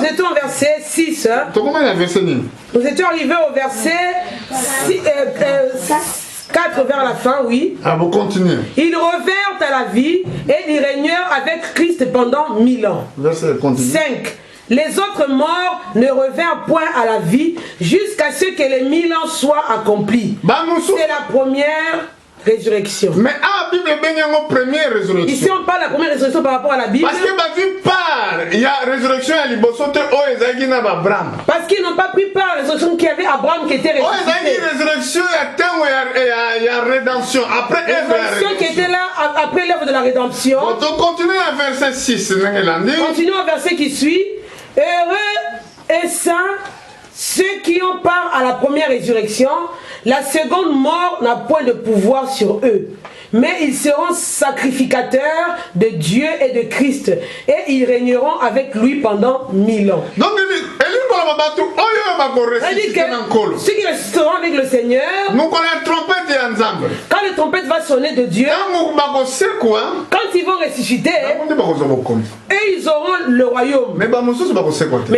étions au verset 6. Nous étions arrivés au verset 4 vers la fin, oui. Vous continuez. Ils revinrent à la vie et ils régnèrent avec Christ pendant 1000 ans. Verset 5. Les autres morts ne revinrent point à la vie jusqu'à ce que les 1000 ans soient accomplis. C'est la première résurrection. Mais la Bible est bien en première résurrection. Ici on parle de la première résurrection par rapport à la Bible. Parce que il y a résurrection à l'Ibosote Abraham. Parce qu'ils n'ont pas pris part à la résurrection qu'il y avait Abraham qui était ressuscité. Résurrection il y a rédemption après résurrection qui était là après l'œuvre de la rédemption. On continue à verset 6. Continuons au verset qui suit. Heureux et saints ceux qui ont part à la première résurrection, la seconde mort n'a point de pouvoir sur eux. Mais ils seront sacrificateurs de Dieu et de Christ. Et ils régneront avec lui pendant 1000 ans. Donc, ceux qui resteront avec le Seigneur, quand la trompette va sonner de Dieu, quand ils vont ressusciter, et ils auront le royaume. Mais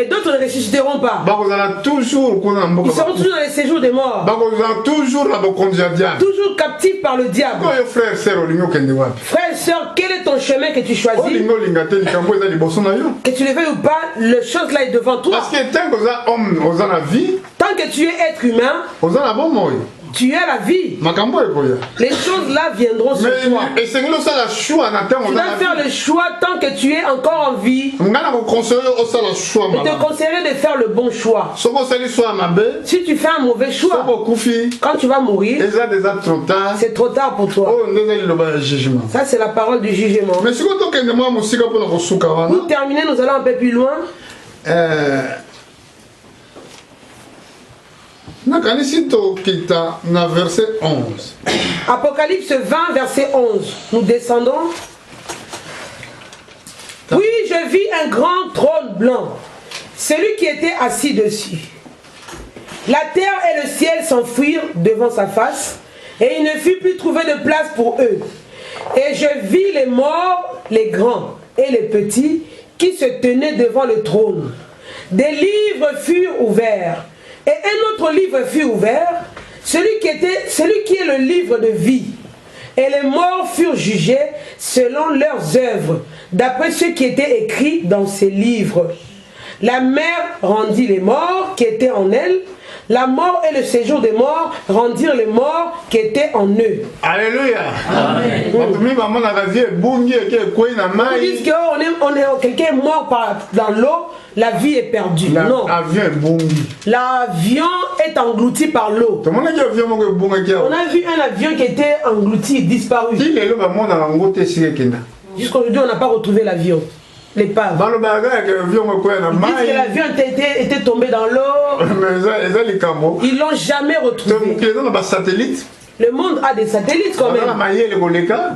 d'autres ne ressusciteront pas. Ils seront toujours dans les séjours des morts. Toujours captifs par le diable. Frère et sœur, quel est ton chemin que tu choisis? Que tu le veuilles ou pas, le chose là est devant toi. Parce que tant que tu es être humain, tu as la vie. Les choses là viendront sur toi. Tu dois faire le choix tant que tu es encore en vie. Je te conseillerais de faire le bon choix. Si tu fais un mauvais choix, quand tu vas mourir, c'est trop tard pour toi. Ça c'est la parole du jugement. Pour terminer, nous allons un peu plus loin. Verset 11. Apocalypse 20, verset 11. Nous descendons. Oui, je vis un grand trône blanc, celui qui était assis dessus. La terre et le ciel s'enfuirent devant sa face, et il ne fut plus trouvé de place pour eux. Et je vis les morts, les grands et les petits, qui se tenaient devant le trône. Des livres furent ouverts. Et un autre livre fut ouvert, celui qui est le livre de vie. Et les morts furent jugés selon leurs œuvres, d'après ce qui était écrit dans ces livres. La mer rendit les morts qui étaient en elle. La mort et le séjour des morts rendirent les morts qui étaient en eux. Alléluia. Amen. Ils disent que quelqu'un est mort dans l'eau, la vie est perdue. Non. L'avion est englouti par l'eau. On a vu un avion qui était englouti, disparu. Jusqu'aujourd'hui, on n'a pas retrouvé l'avion. L'épave. Ils disent que l'avion était tombé dans l'eau. Ils l'ont jamais retrouvé. Le monde a des satellites quand même.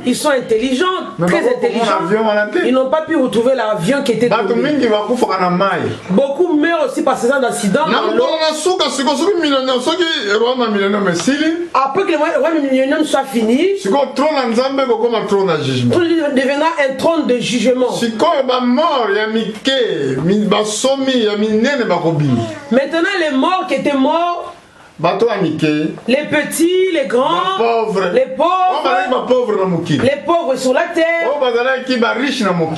Ils sont intelligents, très intelligents. Ils n'ont pas pu retrouver l'avion qui était tombé. Beaucoup meurent aussi par ces d'accidents. Après que le royaume millénaire soit fini, deviendra un trône de jugement. Maintenant les morts qui étaient morts, les petits, les grands, les pauvres, les pauvres sur la terre,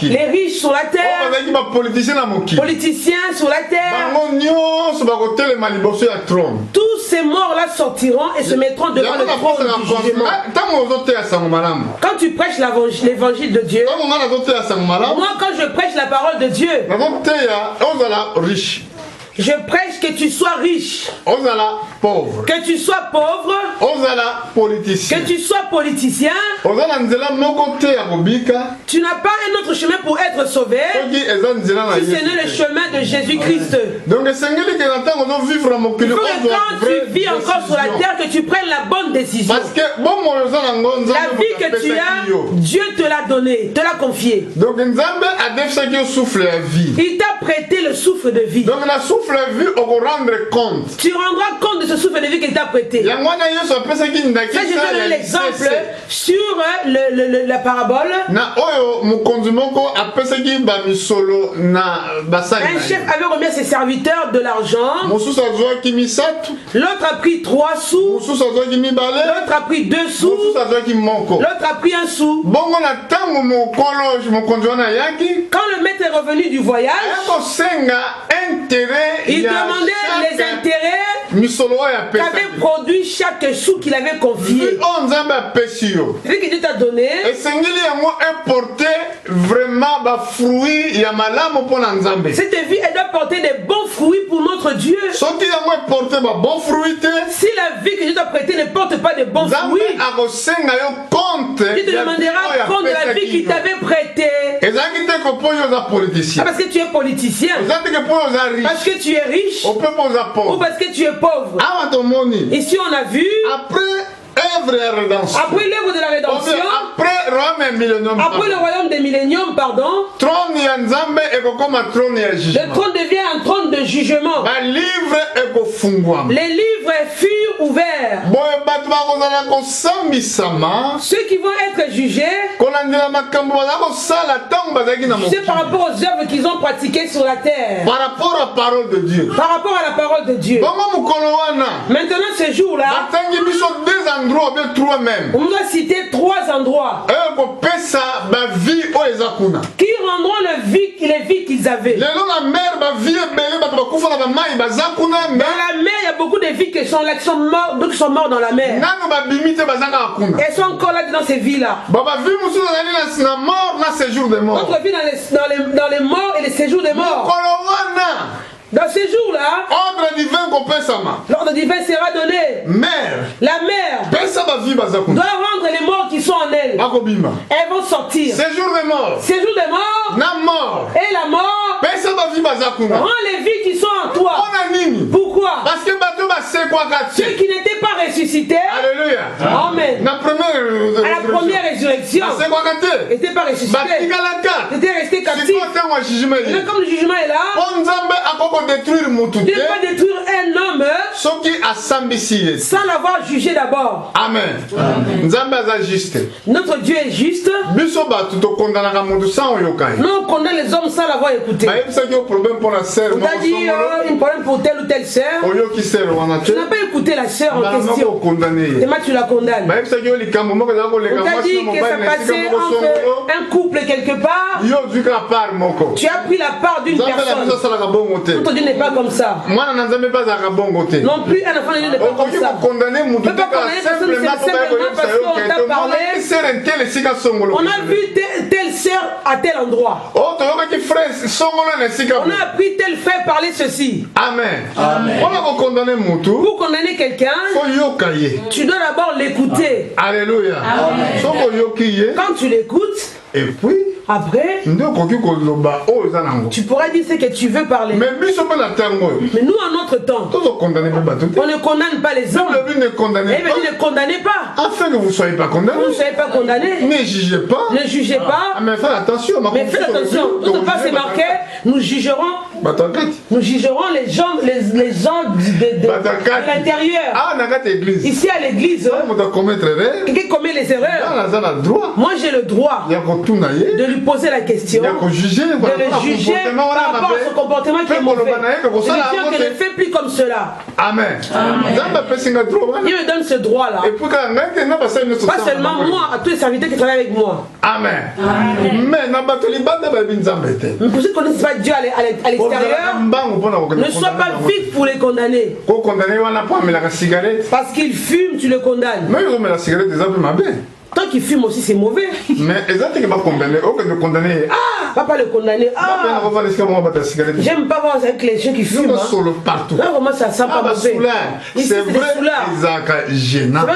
les riches sur la terre, politiciens sur la terre. Tous ces morts-là sortiront et se mettront devant le trône du jugement. Quand tu prêches l'évangile de Dieu, moi quand je prêche la parole de Dieu, je prêche que tu sois riche, que tu sois pauvre, que tu sois politicien. Tu n'as pas un autre chemin pour être sauvé si ce n'est le chemin de Jésus-Christ. Donc il faut que quand tu vis encore sur la terre, que tu prennes la bonne décision. La vie que tu as, Dieu te l'a donnée, te l'a confiée. Il t'a prêté le souffle de vie. Tu rendras compte de ce souffle de vie qu'il t'a prêté. Ça, je donne l'exemple sur la parabole. Un chef avait remis à ses serviteurs de l'argent. L'autre a pris 3 sous. L'autre a pris 2 sous. L'autre a pris 1 sou. Quand le maître est revenu du voyage, il demandait les intérêts qu'avait produit chaque sou qu'il avait confié. Vu que Dieu t'a donné, cette vie, elle doit porter des bons fruits pour notre Dieu. Si la vie que Dieu t'a prêtée ne porte pas de bons fruits, Dieu te demandera compte de la vie qu'il t'avait prêtée. Parce que tu es politicien, parce que tu es riche, ou parce que tu es pauvre. Ici on a vu, après l'œuvre de la rédemption, après le royaume des milléniums, pardon, le trône devient un trône de jugement. Les livres furent ouverts. Ceux qui vont être jugés, c'est par rapport aux œuvres qu'ils ont pratiquées sur la terre, par rapport à la parole de Dieu. Maintenant ce jour-là, on doit citer 3 endroits qui rendront les vies qu'ils avaient. Dans la mer, il y a beaucoup de vies qui sont là, qui sont morts dans la mer. Elles sont encore là dans ces vies-là. Notre vie dans les morts et les séjours des morts. Dans ces jours-là, l'ordre divin sera donné. La mère doit rendre les morts qui sont en elle. Elles vont sortir. Séjour des morts. Et la mort rend les vies qui sont en toi. Pourquoi? Ceux qui n'étaient pas ressuscités, Amen, à la première résurrection, n'étaient pas ressuscités, étaient restés captifs. Et comme le jugement est là, Dieu va détruire un homme sans l'avoir jugé d'abord. Amen. Notre Dieu est juste. Nous on condamne les hommes sans l'avoir écouté. On a dit un problème pour telle ou telle sœur. Tu n'as pas écouté la sœur en question. Et moi tu la condamnes. On t'a dit que ça passait entre un couple quelque part. Tu as pris la part d'une personne. Notre Dieu n'est pas comme ça. Non plus un enfant de Dieu n'est pas comme ça. On ne peut pas condamner simplement parce qu'on t'a parlé. On a vu telle sœur à tel endroit. On a appris tel frère parler ceci. Amen. Pour condamner quelqu'un, tu dois d'abord l'écouter. Alléluia. Quand tu l'écoutes, et puis Après, tu pourras dire ce que tu veux parler. Mais nous, en notre temps, on ne condamne pas les hommes. Ne condamnez pas. Afin que vous ne soyez pas condamnés. Vous ne soyez pas condamnés. Ne jugez pas. Ne jugez pas. Mais faites attention. Mais faites attention. Notre part, c'est marqué, nous jugerons les gens de l'intérieur. Ici à l'église, quelqu'un commet les erreurs. Moi j'ai le droit de lui poser la question, de le juger par rapport à son comportement qui est mauvais. De lui dire que ne fais plus comme cela. Amen. Il me donne ce droit-là. Pas seulement moi, à tous les serviteurs qui travaillent avec moi. Amen. Mais pour ceux qui ne connaissent pas Dieu à l'extérieur, ne sois pas vite pour les condamner. Parce qu'ils fument, tu le condamnes. Tant qu'il fume aussi, c'est mauvais. Mais condamner. Pas le condamner. J'aime pas voir avec les gens qui fument. Là, vraiment, ça sent pas mauvais. C'est vrai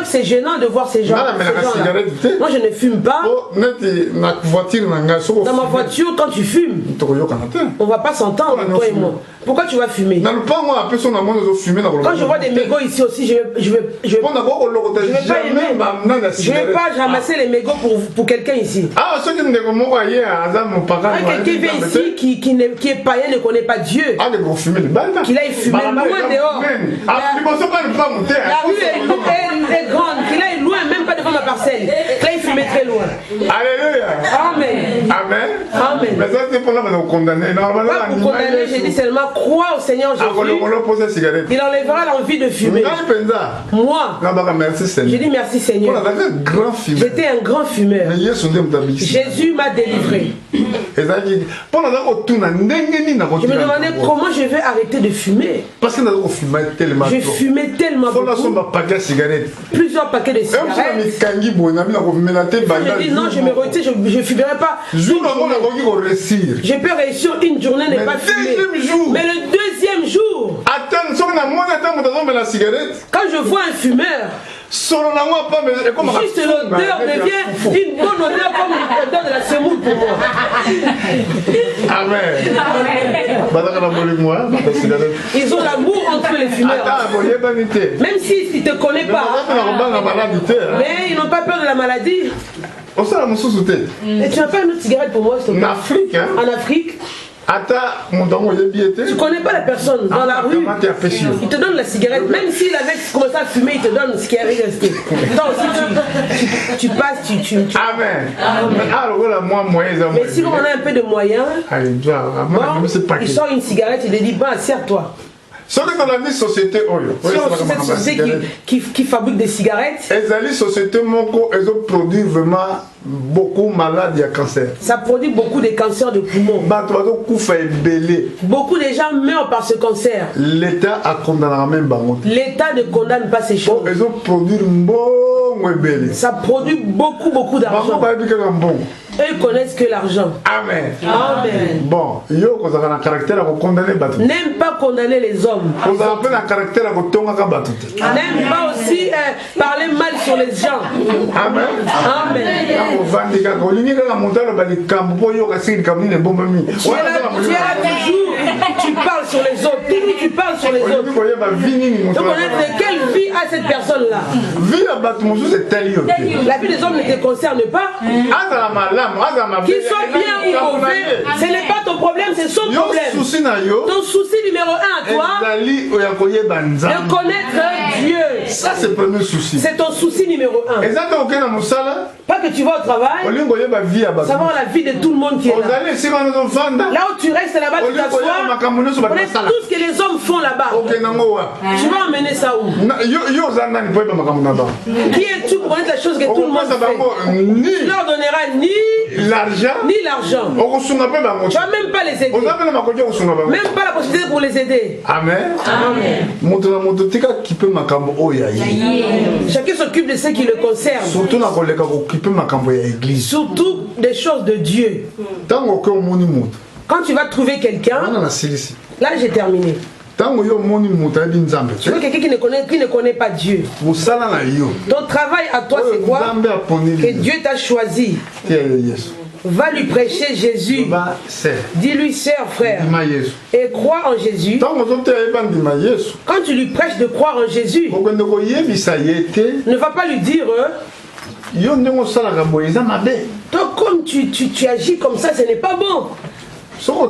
que c'est gênant de voir ces gens. Moi, je ne fume pas. Dans ma voiture, quand tu fumes, on va pas s'entendre, toi et moi. Pourquoi tu vas fumer? Quand je vois des mégots ici aussi, je vais pas ramasser les mégots pour quelqu'un ici. Quelqu'un vient ici qui est païen, ne connaît pas Dieu, qu'il aille fumer loin dehors. La rue est grande, qu'il aille loin, même pas devant ma parcelle. Qu'il aille fumer très loin. Alléluia. Amen. Amen. Mais ça c'est pour condamner. Pas pour condamner, j'ai dit seulement crois au Seigneur Jésus. Il enlèvera l'envie de fumer. Moi, j'ai dit merci Seigneur. J'étais un grand fumeur. Jésus m'a délivré. Je me demandais comment je vais arrêter de fumer. Parce que je fumais tellement beaucoup. Plusieurs paquets de cigarettes. Je dis non, je me retire, je ne fumerai pas. Je peux réussir une journée ne pas fumer. Mais le deuxième jour, quand je vois un fumeur, juste l'odeur devient une bonne odeur comme l'odeur de la semoule pour moi. Amen. Ils ont l'amour entre les fumeurs. Même s'ils ne te connaissent pas. Mais ils n'ont pas peur de la maladie. Et tu n'as pas une autre cigarette pour moi, s'il te plaît? En Afrique. Tu connais pas la personne dans la rue, il te donne la cigarette, même s'il avait commencé à fumer, il te donne ce qui est resté. Toi aussi tu passes, tu Amen. Mais si on a un peu de moyens, il sort une cigarette, il te dit bah serre-toi. Si on est dans la société, cette société qui fabrique des cigarettes, elles ont produit vraiment beaucoup de maladies à cancer. Ça produit beaucoup de cancers de poumons. Beaucoup de gens meurent par ce cancer. L'État a condamné même. L'État ne condamne pas ces choses. Elles ont produit ça produit beaucoup d'argent. Eux ils connaissent que l'argent. Amen. Amen. Bon, n'aime pas condamner les hommes. N'aime pas aussi parler mal sur les gens. Amen. Amen. Tu es là toujours, tu parles sur les autres. Toujours tu parles sur les autres. Donc on est de quelle vie a cette personne-là? La vie des hommes ne te concerne pas. Qu'ils soient bien ou mauvais, ce n'est pas ton problème, c'est son problème. Ton souci numéro 1 à toi, de connaître Dieu. Ça c'est le premier souci. C'est ton souci numéro 1. Pas que tu vas au travail, savoir la vie de tout le monde qui est là. Là où tu restes là-bas, tu t'assois, connaître tout ce que les hommes font là-bas. Tu vas emmener ça où? Qui es-tu pour connaître la chose que tout le monde fait? Tu leur donneras ni l'argent. Tu vas même pas les aider. Même pas la possibilité pour les aider. Amen. Chacun s'occupe de ce qui le concerne. Surtout des choses de Dieu. Quand tu vas trouver quelqu'un, là j'ai terminé. Tu vois quelqu'un qui ne connaît pas Dieu. Ton travail à toi c'est quoi? Que Dieu t'a choisi. Va lui prêcher Jésus. Dis-lui sœur, frère. Et crois en Jésus. Quand tu lui prêches de croire en Jésus, ne va pas lui dire toi comme tu agis comme ça, ce n'est pas bon. Tu iras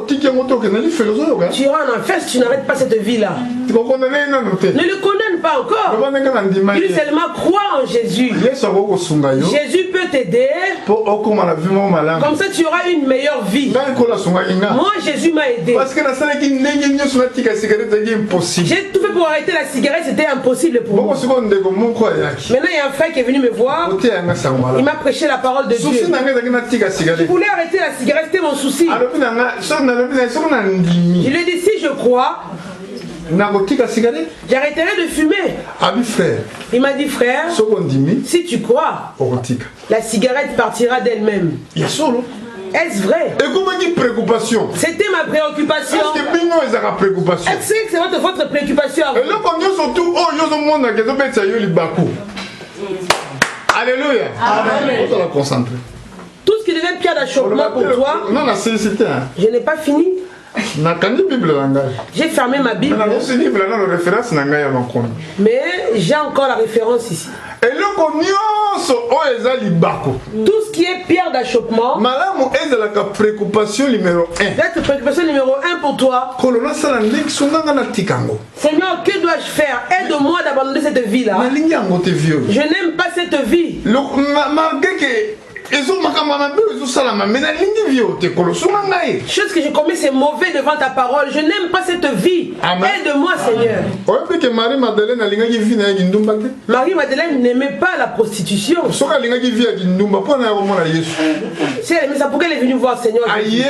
en enfer si tu n'arrêtes pas cette vie-là. Ne le condamne pas encore. Il seulement croit en Jésus. Jésus peut t'aider. Comme ça tu auras une meilleure vie. Moi Jésus m'a aidé. J'ai tout fait pour arrêter la cigarette, c'était impossible pour moi. Maintenant il y a un frère qui est venu me voir. Il m'a prêché la parole de Dieu. Je voulais arrêter la cigarette, c'était mon souci. Je lui ai dit, si je crois, j'arrêterai de fumer. Il m'a dit, frère, si tu crois, la cigarette partira d'elle-même. Est-ce vrai? C'était ma préoccupation. Est-ce que c'est votre préoccupation? Alléluia. Amen. Tout ce qui devait être pierre d'achoppement pour toi, je n'ai pas fini. J'ai fermé ma Bible. Mais j'ai encore la référence ici. Tout ce qui est pierre d'achoppement, notre préoccupation numéro 1 pour toi. Seigneur, que dois-je faire? Aide-moi d'abandonner cette vie-là. Je n'aime pas cette vie. Chose que j'ai commis, c'est mauvais devant ta parole. Je n'aime pas cette vie. Aide-moi, Seigneur. Marie-Madeleine n'aimait pas la prostitution. Si elle aimait ça, pourquoi elle est venue voir le Seigneur Jésus?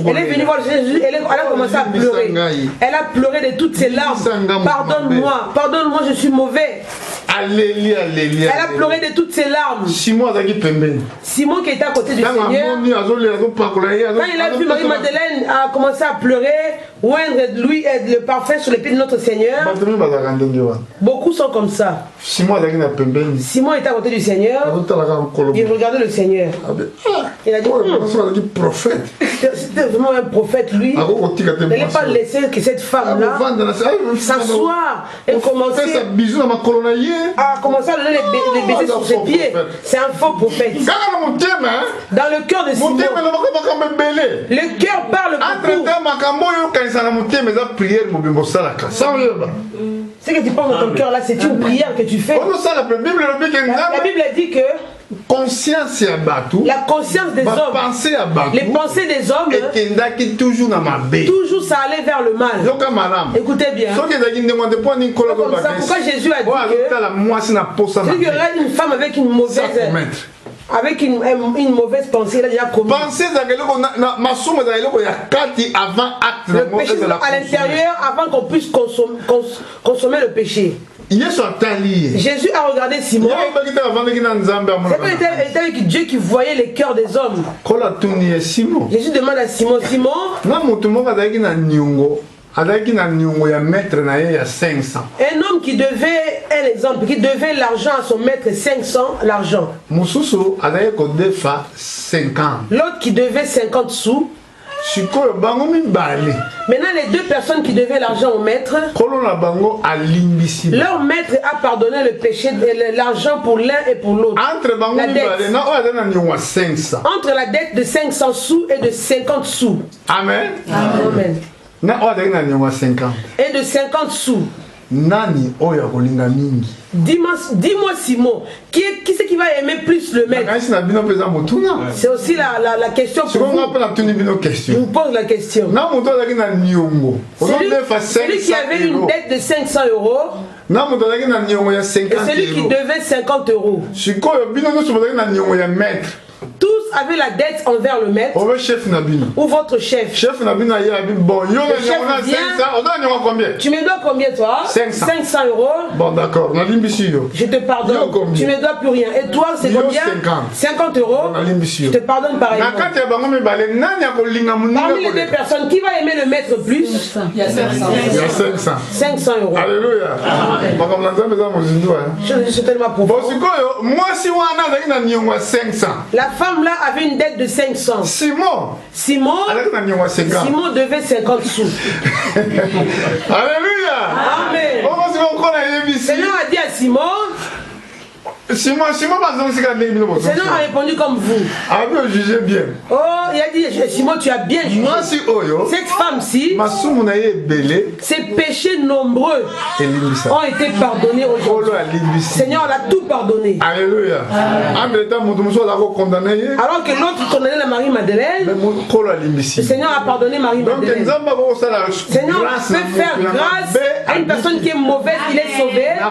Elle est venue voir le Seigneur Jésus. Elle a commencé à pleurer. Elle a pleuré de toutes ses larmes. Pardonne-moi, pardonne-moi, je suis mauvais. Elle a pleuré de toutes ses larmes. Simon qui était à côté du Seigneur, quand il a vu Marie-Madeleine a commencé à pleurer, oindre lui le parfum sur les pieds de notre Seigneur. Beaucoup sont comme ça. Simon était à côté du Seigneur, il regardait le Seigneur. Il a dit, c'était vraiment un prophète lui. Il n'allait pas laisser que cette femme-là s'asseoir et commencer à donner les baisers sur ses pieds. C'est un faux prophète. Dans le cœur de Simon, le cœur parle beaucoup. Ce que tu penses dans ton cœur là, c'est une prière que tu fais. La Bible dit que la conscience des hommes, les pensées des hommes, toujours ça allait vers le mal. Écoutez bien. Pourquoi Jésus a dit que celui qui aurait une femme avec une mauvaise pensée, il a déjà commis. Le péché à l'intérieur avant qu'on puisse consommer le péché. Jésus a regardé Simon. C'était avec Dieu qui voyait les cœurs des hommes. Jésus demande à Simon, un homme qui devait, un exemple, qui devait l'argent à son maître 500, l'argent. L'autre qui devait 50 sous. Maintenant les deux personnes qui devaient l'argent au maître, leur maître a pardonné le péché, l'argent pour l'un et pour l'autre. Entre la dette de 500 sous et de 50 sous. Amen. Amen. Et de 50 sous. Dis-moi Simon, qui c'est qui va aimer plus le maître? C'est aussi la question pour vous. Je vous pose la question. Celui qui avait une dette de 500 euros et celui qui devait 50 euros. Tous avaient la dette envers le maître ou votre chef. Le chef vient, tu me dois combien toi? 500 euros. Bon d'accord, je te pardonne. Tu me dois plus rien. Et toi c'est combien? 50 euros. Je te pardonne pareil. Parmi les deux personnes, qui va aimer le maître plus? Il y a 500. 500 euros. Alléluia. Je suis tellement profond. La femme là avait une dette de 500. Simon devait 50 sous. Alléluia. Amen. Seigneur a dit à Simon, Seigneur a répondu comme vous. Bien. Oh, il a dit, Simon, tu as bien jugé. Cette femme-ci, ses péchés nombreux ont été pardonnés aujourd'hui. Seigneur l'a tout pardonné. Alléluia. Alors que l'autre condamnait la Marie-Madeleine, le Seigneur a pardonné Marie-Madeleine. Seigneur peut faire grâce à une personne qui est mauvaise, il est sauvé. À la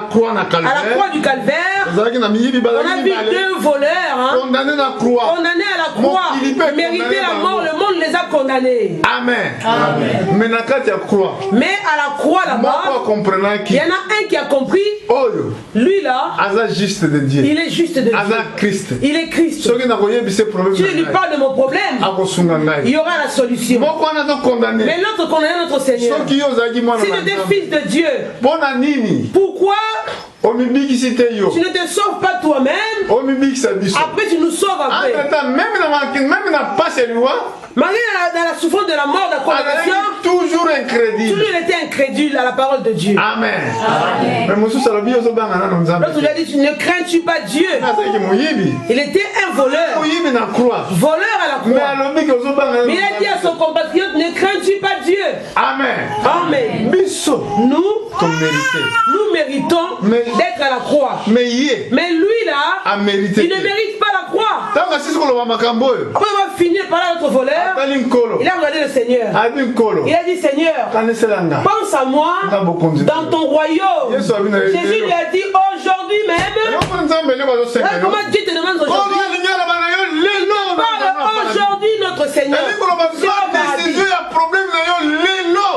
croix du calvaire, on a vu 2 voleurs condamnés à la croix, méritaient la mort, le monde les a condamnés. Amen. Mais à la croix là-bas, il y en a un qui a compris, lui là, il est juste de Dieu. Il est Christ. Tu lui parles de mon problème, il y aura la solution. Mais l'autre condamné notre Seigneur. Si tu es fils de Dieu, pourquoi tu ne te sauves pas toi-même? Après tu nous sauves après. Marie, dans la souffrance de la mort, de la condamnation, toujours était incrédule à la parole de Dieu. Amen. L'autre lui a dit, ne crains-tu pas Dieu? Il était un voleur. Voleur à la croix. Mais il a dit à son compatriote, ne crains-tu pas Dieu? Amen. Amen. Nous méritons d'être à la croix. Mais lui là, il ne mérite pas la croix. Après on va finir par là notre voleur. Il a regardé le Seigneur. Il a dit, Seigneur, pense à moi dans ton royaume. Jésus lui a dit, aujourd'hui même, comment Dieu te demande aujourd'hui? Parle aujourd'hui notre Seigneur.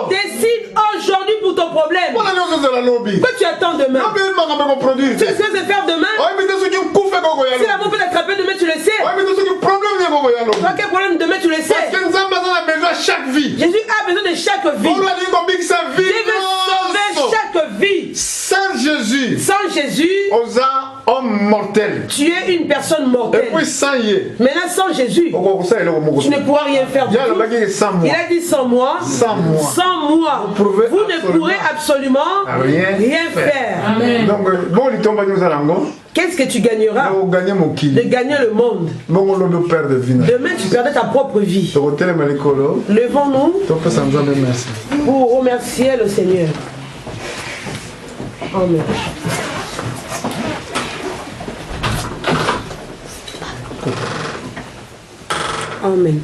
Décide aujourd'hui pour ton problème. Pourquoi tu attends demain? Tu sais ce que c'est faire demain? Si la mort peut t'attraper demain, tu le sais. Quel problème demain, tu le sais. Jésus a besoin de chaque vie. Dieu veut sauver chaque vie. Sans Jésus, tu es une personne mortelle. Maintenant sans Jésus, tu ne pourras rien faire du tout. Il a dit sans moi, vous ne pourrez absolument rien faire. Qu'est-ce que tu gagneras? De gagner le monde. Demain tu perdais ta propre vie. Levons-nous pour remercier le Seigneur. Amen. Amen.